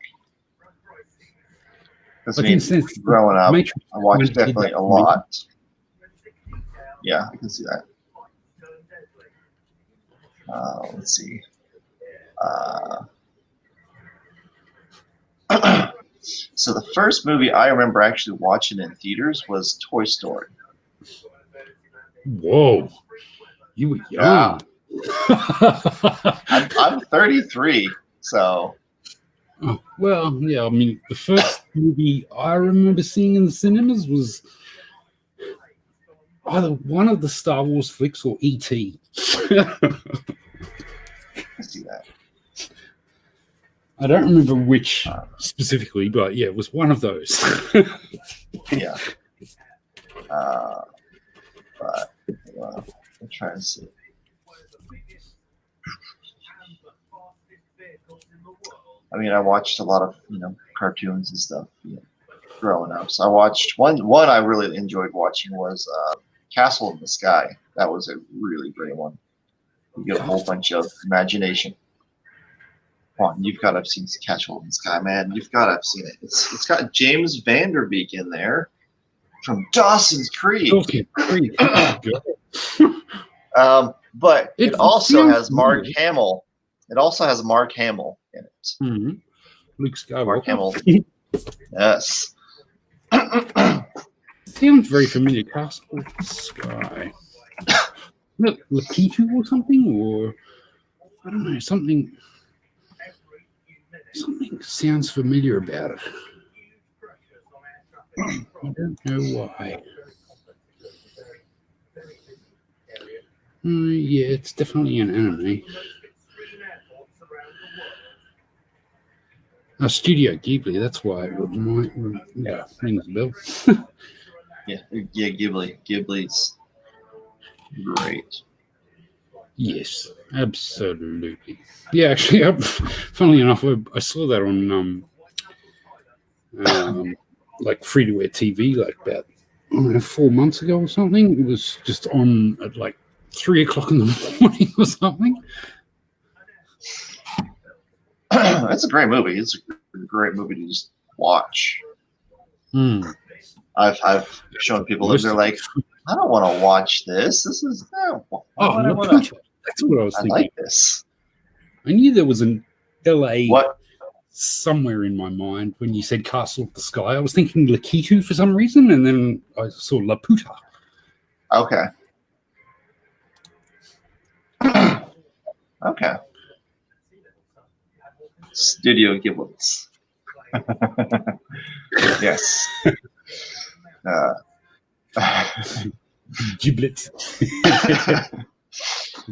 Because Like, in a sense, growing up, Matrix I watched definitely a lot. Yeah, I can see that. Let's see. So the first movie I remember actually watching in theaters was Toy Story. Whoa, you were young. I'm 33, so. Oh, well, yeah, I mean, the first movie I remember seeing in the cinemas was either one of the Star Wars flicks or E.T. I see that. I don't remember which specifically, but yeah, it was one of those. Yeah. But I'm trying to see. I mean, I watched a lot of cartoons and stuff growing up. So I watched one I really enjoyed watching was Castle in the Sky. That was a really great one. You get a whole bunch of imagination. Come on, you've got to have seen Castle in the Sky, man. You've got to have seen it. It's got James Vanderbeek in there from Dawson's Creek. But it also has Mark Hamill. It also has Mark Hamill in it. Mm-hmm. Luke Skywalker. Mark Hamill. Yes. Sounds very familiar. Castle in the Sky. Lakitu or something? Or I don't know, something sounds familiar about it. I don't know why. Yeah, it's definitely an anime. Studio Ghibli, that's why it rings a bell. Yeah, Ghibli. Ghibli's great. Yes, absolutely. Yeah, actually, funnily enough, I saw that on like free-to-air TV, like about 4 months ago or something. It was just on at like 3 o'clock in the morning or something. It's a great movie. It's a great movie to just watch. I've shown people that they're like, I don't want to watch this. This is that's what I was thinking. I like this. I knew there was an LA somewhere in my mind when you said Castle of the Sky. I was thinking Lakitu for some reason, and then I saw Laputa. Okay. Okay. Studio Ghibli. Yes. Giblets.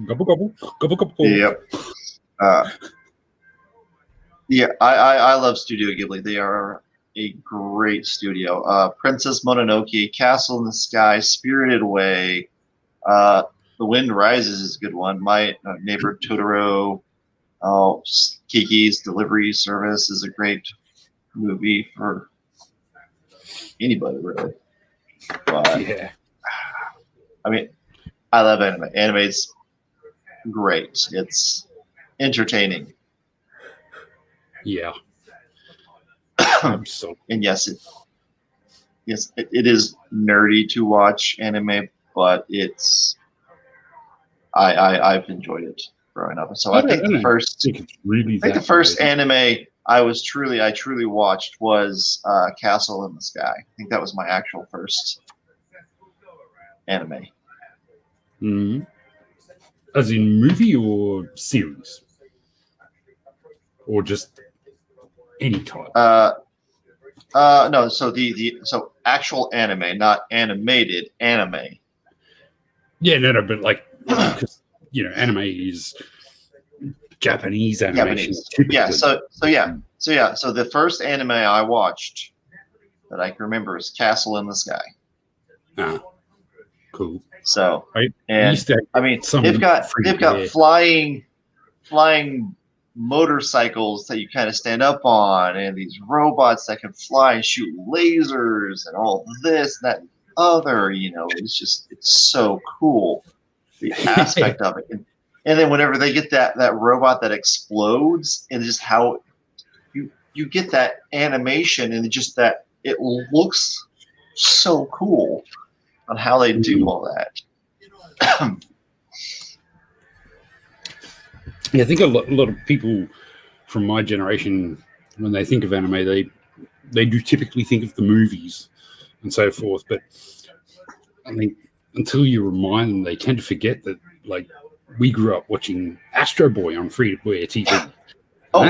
Gobble, gobble, gobble, gobble. Yep. Yeah, I love Studio Ghibli. They are a great studio. Princess Mononoke, Castle in the Sky, Spirited Away, The Wind Rises is a good one. My Neighbor Totoro, Kiki's Delivery Service is a great movie for anybody, really. But, Yeah. I mean, I love anime. Anime's great. It's entertaining. Yeah. Absolutely. And yes, it is nerdy to watch anime, but I've enjoyed it growing up. So I think the first anime I truly watched was Castle in the Sky. I think that was my actual first anime. Mm-hmm. As in movie or series? Or just any type? No, so actual anime, not animated anime. Yeah, no, but like, because anime is Japanese animation. Japanese. Yeah, so the first anime I watched that I can remember is Castle in the Sky. Ah, cool. So, right. And I mean, they've got flying motorcycles that you kind of stand up on, and these robots that can fly and shoot lasers, and all this, that, and other. It's so cool, the aspect of it. And then whenever they get that robot that explodes, and just how you get that animation, and just that it looks so cool on how they do all that. Yeah, I think a lot of people from my generation, when they think of anime, they do typically think of the movies and so forth. But I think until you remind them, they tend to forget that, like, we grew up watching Astro Boy on free-to-air TV. Oh,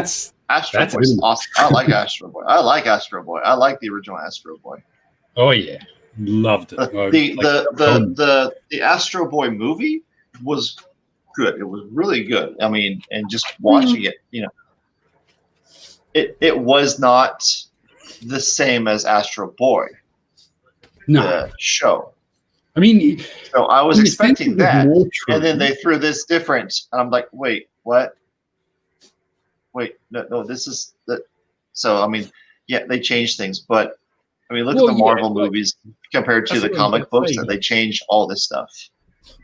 Astro Boy is awesome. I like Astro Boy. I like the original Astro Boy. Oh yeah, loved it. The Astro Boy movie was good. It was really good. I mean, and just watching it, it was not the same as Astro Boy, the show. I mean, so I was expecting that, and then they threw this different, and I'm like, wait, what? Wait, no, this is the. So I mean, yeah, they changed things, but I mean, look at the Marvel movies compared to the comic books, that they changed all this stuff.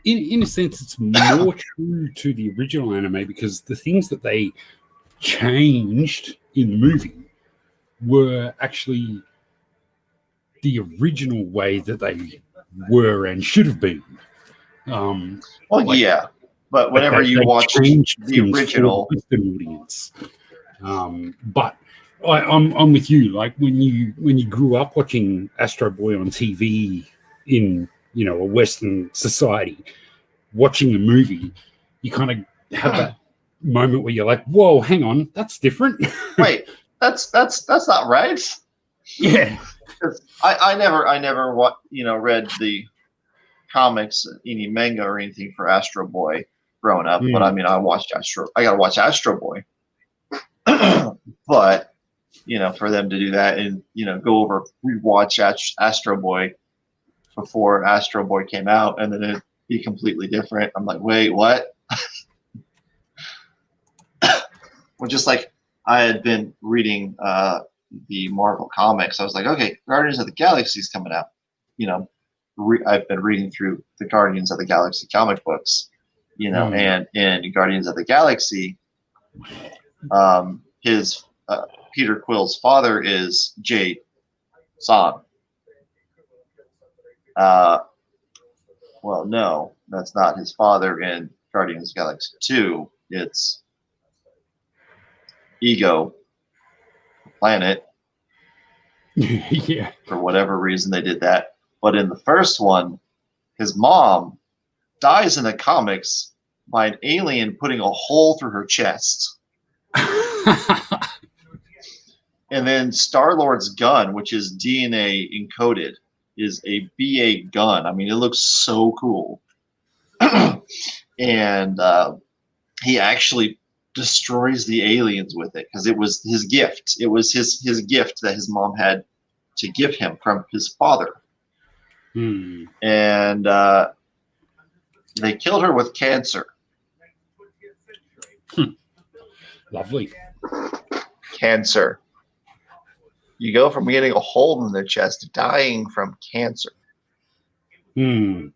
In a sense, it's more true to the original anime, because the things that they changed in the movie were actually the original way that they were and should have been. Yeah, but whenever you watch the original audience, but I'm with you. Like when you grew up watching Astro Boy on TV in a Western society, watching the movie, you kind of have that moment where you're like, "Whoa, hang on, that's different." Wait, that's not right. Yeah, I never read the comics, any manga or anything for Astro Boy growing up, but I mean, I gotta watch Astro Boy. But for them to do that and rewatch Astro Boy before Astro Boy came out, and then it'd be completely different. I'm like, wait, what? Well, just like I had been reading the Marvel comics, I was like, okay, Guardians of the Galaxy is coming out. I've been reading through the Guardians of the Galaxy comic books, and in Guardians of the Galaxy, his Peter Quill's father is Jay-san. Well, no, that's not his father in Guardians of the Galaxy 2. It's Ego Planet. Yeah. For whatever reason they did that. But in the first one, his mom dies in the comics by an alien putting a hole through her chest. And then Star-Lord's gun, which is DNA encoded, is a BA gun. I mean, it looks so cool. And he actually destroys the aliens with it because it was his gift. It was his gift that his mom had to give him from his father. And they killed her with cancer. Lovely. Cancer. You go from getting a hole in the chest to dying from cancer. Yeah.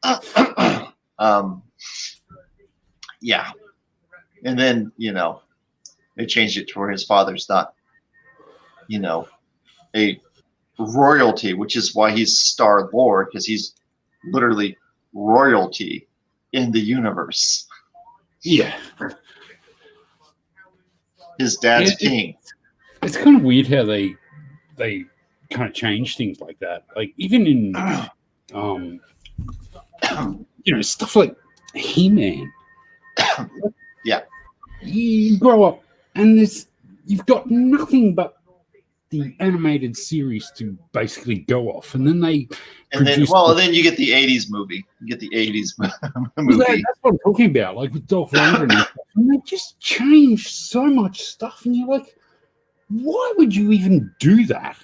And then, they changed it to where his father's not, a royalty, which is why he's Star-Lord, because he's literally royalty in the universe. Yeah. His dad's king. It's kind of weird how they kind of change things like that. Like even in stuff like He-Man. Yeah. You grow up and you've got nothing but the animated series to basically go off, and then then you get the 80s movie. You get the 80s movie. That's what I'm talking about, like with Dolph Lundgren and stuff. And they just change so much stuff, and you're like, why would you even do that?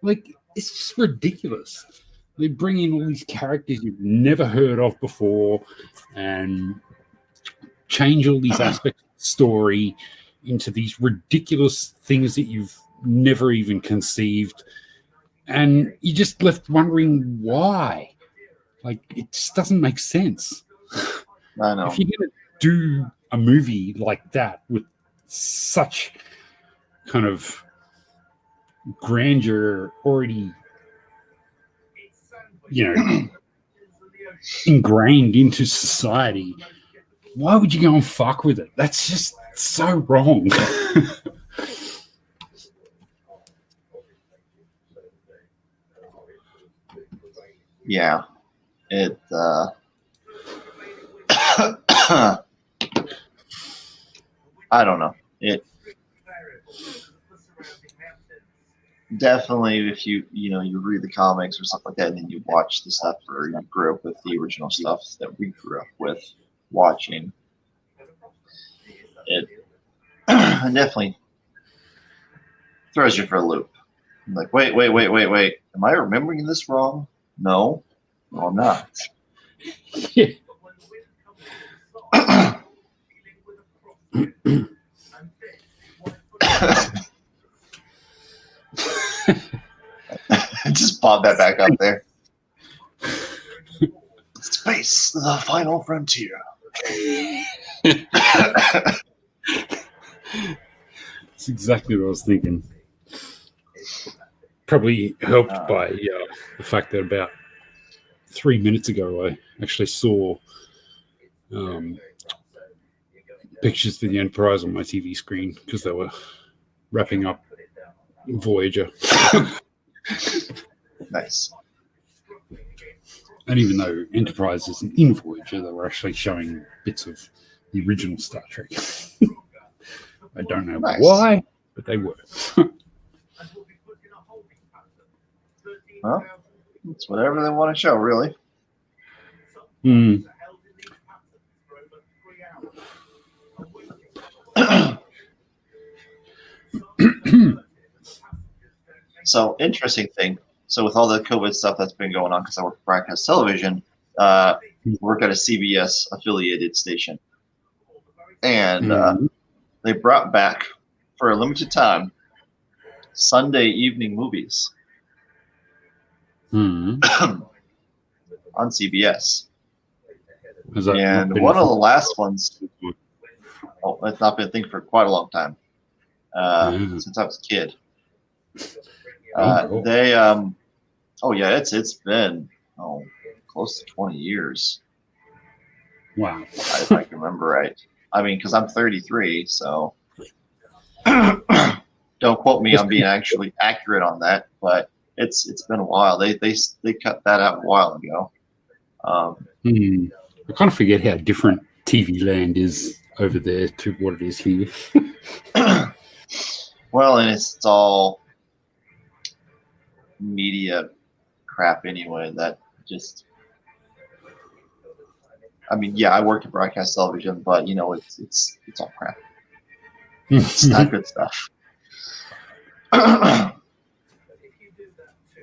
Like, it's just ridiculous. They bring in all these characters you've never heard of before and change all these aspects of the story into these ridiculous things that you've never even conceived. And you're just left wondering why. Like, it just doesn't make sense. I know. If you're going to do a movie like that with such kind of grandeur already, ingrained into society, why would you go and fuck with it? That's just so wrong. Yeah. It I don't know. It definitely, if you read the comics or stuff like that, and then you watch the stuff, or you grew up with the original stuff that we grew up with watching, it definitely throws you for a loop. Like, wait. Am I remembering this wrong? No, I'm not. Yeah. Just pop that back up there. Space, the final frontier. That's exactly what I was thinking. Probably helped by the fact that about 3 minutes ago I actually saw pictures of the Enterprise on my TV screen because they were wrapping up Voyager. Nice. And even though Enterprise isn't in Voyager, they were actually showing bits of the original Star Trek. I don't know why, but they were. Well, it's whatever they want to show, really. So, interesting thing. So, with all the COVID stuff that's been going on, because I work for broadcast television, work at a CBS affiliated station. And they brought back, for a limited time, Sunday evening movies on CBS. And one of the last ones, it's not been a thing for quite a long time, since I was a kid. Cool. They, it's been close to 20 years. Wow. If I can remember right. I mean, because I'm 33, so don't quote me on being actually accurate on that, but it's been a while. They cut that out a while ago. I kind of forget how different TV land is over there to what it is here. Well, and it's all media crap anyway. That just, I mean, yeah, I work in broadcast television, but you know, it's all crap. It's not good stuff.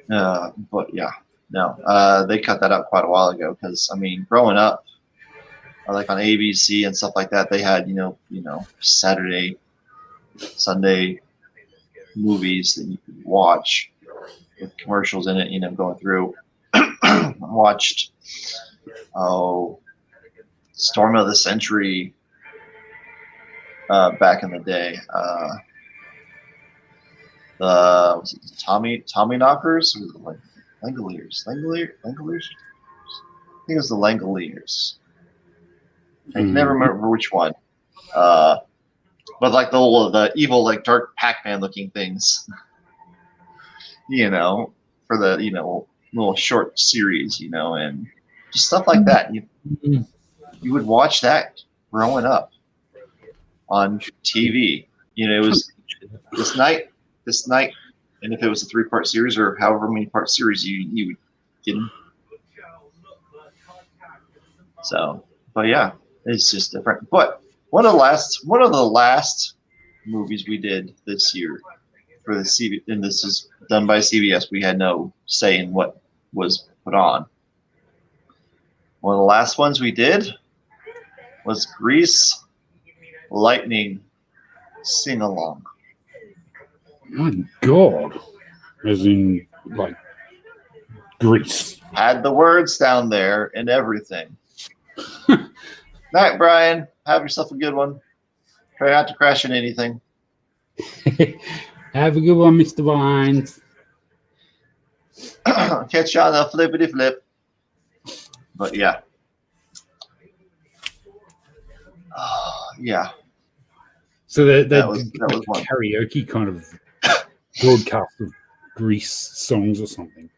But yeah, no, they cut that out quite a while ago because I mean, growing up, like on ABC and stuff like that, they had you know Saturday, Sunday movies that you could watch with commercials in it, you know, going through. I watched Storm of the Century back in the day. Was it Tommy Knockers? Or was it like Langoliers? Langoliers? I think it was the Langoliers. I can never remember which one. But like the evil, like dark Pac-Man looking things, you know, for the, you know, little short series, you know, and just stuff like that. You would watch that growing up on TV. You know, it was this night, and if it was a 3-part series or however many part series you would get them. So, but yeah, it's just different. But one of the last movies we did this year for the CBS, and this is done by CBS. We had no say in what was put on. One of the last ones we did was Grease Lightning Sing Along. My God, as in like Grease. Had the words down there and everything. Night, Brian. Have yourself a good one. Try not to crash in anything. Have a good one, Mr. Vines. Catch you on the flippity flip. But yeah. Yeah. So that was one. Karaoke kind of broadcast of Grease songs or something.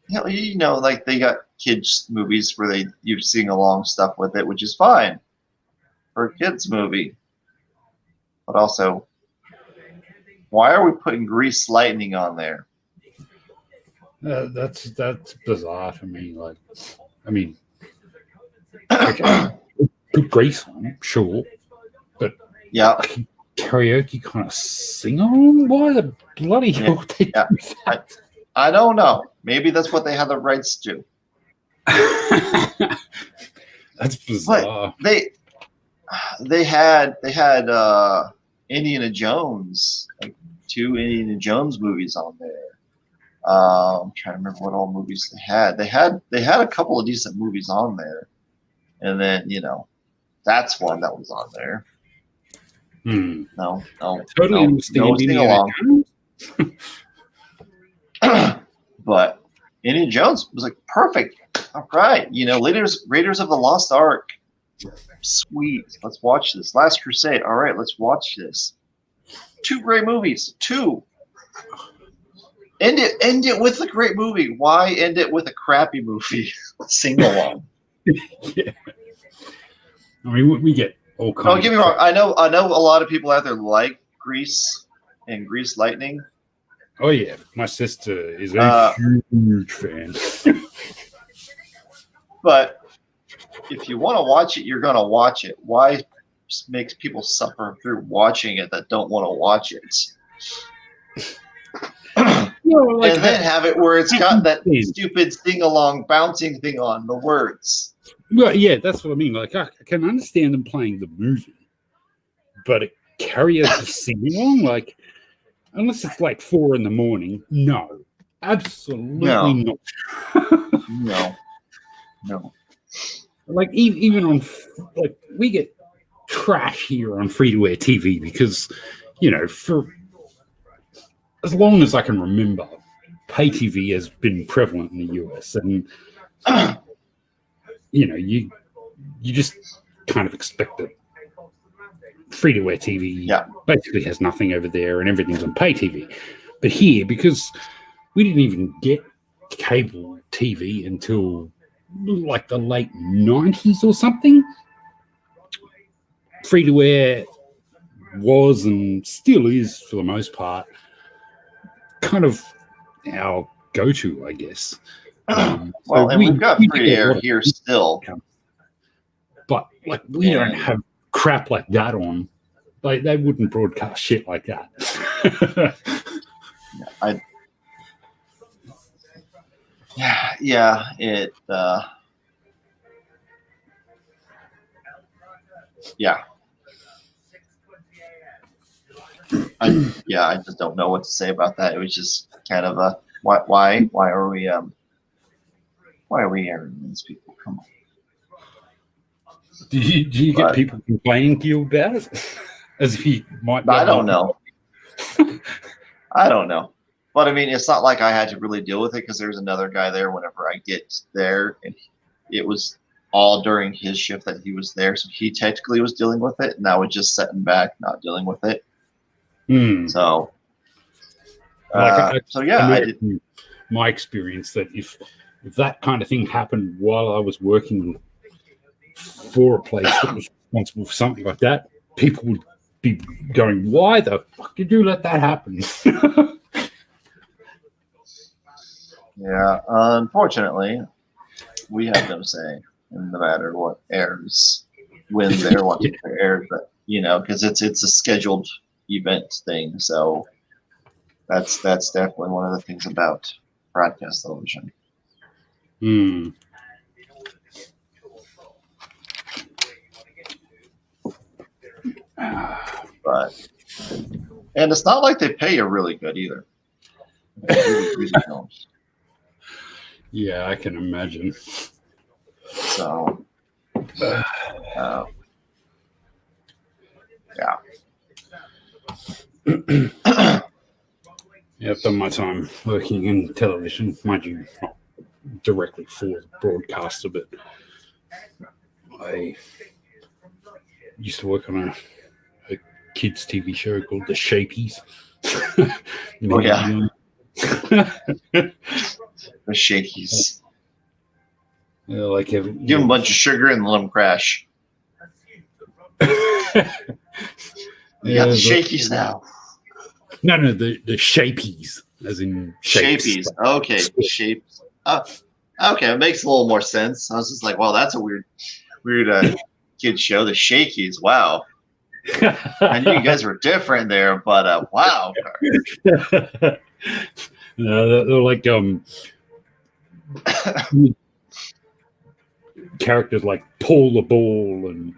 You know, like they got kids movies where you sing along stuff with it, which is fine for a kids movie. But also, why are we putting Grease Lightning on there? That's bizarre to me. Like, I mean, okay, put Grease on, sure, but yeah, karaoke kind of sing along. Why the bloody hell would they do that? I don't know. Maybe that's what they had the rights to. That's bizarre. But they had Indiana Jones, like 2 Indiana Jones movies on there. I'm trying to remember what all movies they had. They had a couple of decent movies on there, and then that's one that was on there. No, totally understand Indiana Jones. But Indiana Jones was like perfect. All right, Raiders of the Lost Ark. Sweet. Let's watch this. Last Crusade. All right, let's watch this. 2 great movies. 2. End it with a great movie. Why end it with a crappy movie? Sing along. Yeah. I mean, we get all kinds. Don't get me wrong. I know a lot of people out there like Grease and Grease Lightning. Oh yeah, my sister is a huge fan. But if you want to watch it, you're going to watch it. Why makes people suffer through watching it that don't want to watch it? And then have it where it's got that stupid sing-along bouncing thing on the words. Well, yeah, that's what I mean. Like, I can understand them playing the movie, but a karaoke sing-along, like, unless it's like 4 a.m, no, absolutely not. No. Like even on, like, we get trash here on free-to-air TV because, for as long as I can remember, pay TV has been prevalent in the US, and you just kind of expect it. Free-to-air TV basically has nothing over there, and everything's on pay TV. But here, because we didn't even get cable TV until like the late 90s or something, free-to-air was and still is for the most part kind of our go-to, I guess. Well, and we've got free air here still, but like we don't have crap like that on. Like they wouldn't broadcast shit like that. Yeah, it. Yeah. I just don't know what to say about that. It was just kind of a why are we airing these people? Come on. Do you get people complaining to you about it? As if you might. I don't know. I don't know. But I mean, it's not like I had to really deal with it because there's another guy there whenever I get there, and it was all during his shift that he was there, so he technically was dealing with it, and I was just sitting back, not dealing with it. So, I did. My experience that if that kind of thing happened while I was working for a place that was responsible for something like that, people would be going, "Why the fuck did you let that happen?" Yeah, unfortunately, we have them say, no matter what airs, when they're wanting to air, but because it's a scheduled event thing, so that's definitely one of the things about broadcast television. But and it's not like they pay you really good either. Really don't. Yeah, I can imagine. So, yeah. Yeah, I've done my time working in television, mind you, not directly for the broadcaster, but I used to work on a kids' TV show called The Shapies. Oh, yeah. The Shakies. Yeah, like give them a bunch of sugar and let them crash. You got the Shakies now. No, the Shapies, as in shapes. Shapies. Okay, shapes. Okay, it makes a little more sense. I was just like, wow, that's a weird kid show. The Shakies. Wow. I knew you guys were different there, but wow. No, they're like characters like Paul the Ball and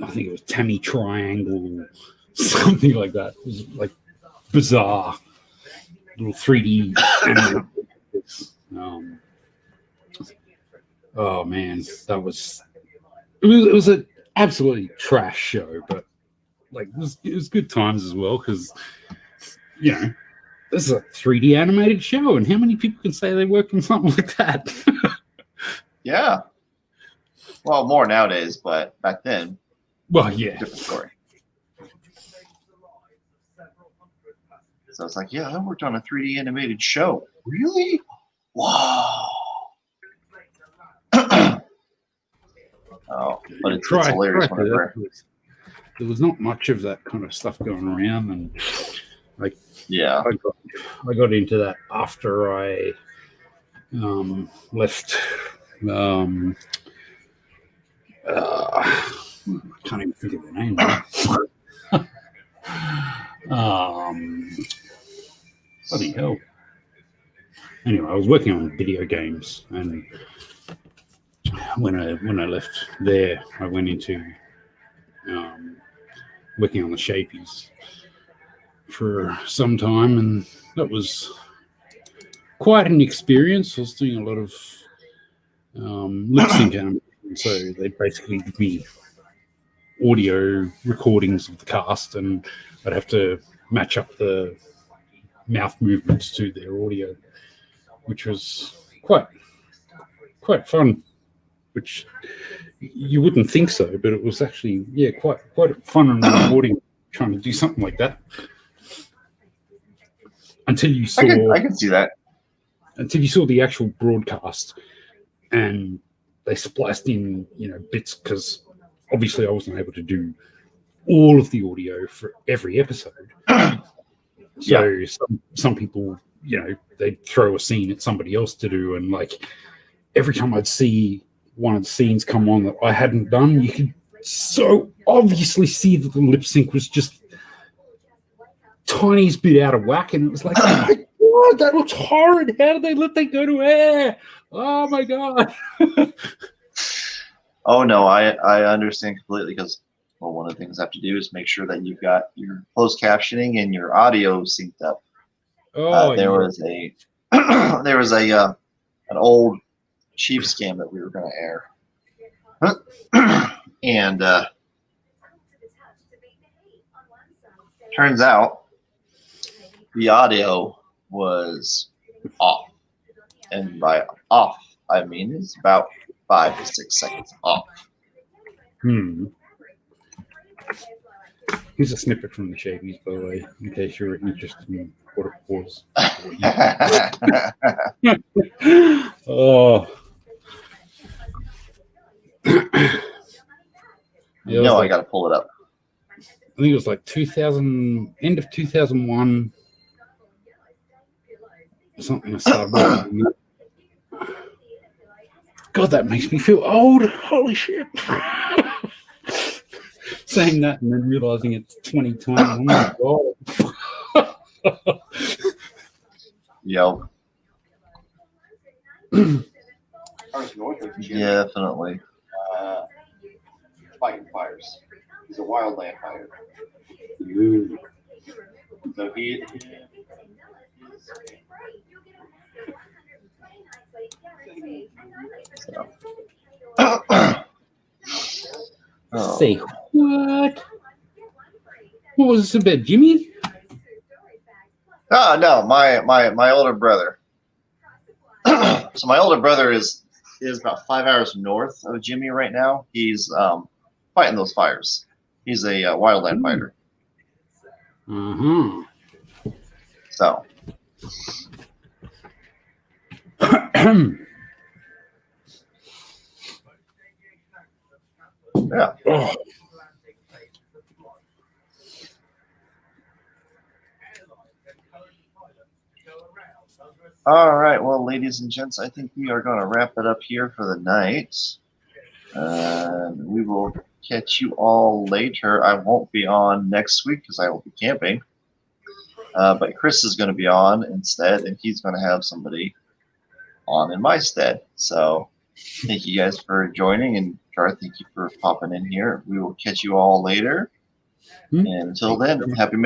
I think it was Tammy Triangle, something like that. It was like bizarre little 3D animals. Oh man, it was an absolutely trash show, but like it was good times as well because this is a 3D animated show, and how many people can say they work on something like that? Yeah. Well, more nowadays, but back then. Well, yeah. Different story. So it's like, yeah, I worked on a 3D animated show. Really? Wow. Oh, but it's hilarious whenever. There was not much of that kind of stuff going around, and like, yeah, I got into that after I left. I can't even think of the name. Bloody hell. Anyway, I was working on video games, and when I left there, I went into working on the Shapies for some time, and that was quite an experience. I was doing a lot of lip sync animation, so they basically give me audio recordings of the cast, and I'd have to match up the mouth movements to their audio, which was quite fun. Which you wouldn't think so, but it was actually quite fun and rewarding trying to do something like that. Until you saw, I can see that. Until you saw the actual broadcast, and they spliced in bits because obviously I wasn't able to do all of the audio for every episode. So some people, they'd throw a scene at somebody else to do, and like every time I'd see one of the scenes come on that I hadn't done, you could so obviously see that the lip sync was just tiniest bit out of whack, and it was like, oh my god, that looks horrid. How did they let that go to air? Oh my god. Oh no, I understand completely, because one of the things I have to do is make sure that you've got your closed captioning and your audio synced up. There was a an old sheepskin that we were going to air, and turns out the audio was off, and by off I mean it's about 5 to 6 seconds off. Here's a snippet from the Shavies, by the way, in case you're interested in what it was. Oh. I got to pull it up. I think it was like 2000, end of 2001, something. I started God, that makes me feel old. Holy shit. Saying that and then realizing it's 2020. Oh my god. Yep. Definitely. Fighting fires. He's a wildland fighter. So he. Say what? What was this about, Jimmy? Oh no, my older brother. So my older brother is about 5 hours north of Jimmy right now. He's fighting those fires. He's a wildland fighter. So. Yeah. Oh. All right. Well, ladies and gents, I think we are going to wrap it up here for the night. We will catch you all later. I won't be on next week because I will be camping. But Chris is going to be on instead, and he's going to have somebody on in my stead. So thank you guys for joining, and Garth, thank you for popping in here. We will catch you all later. And until then, happy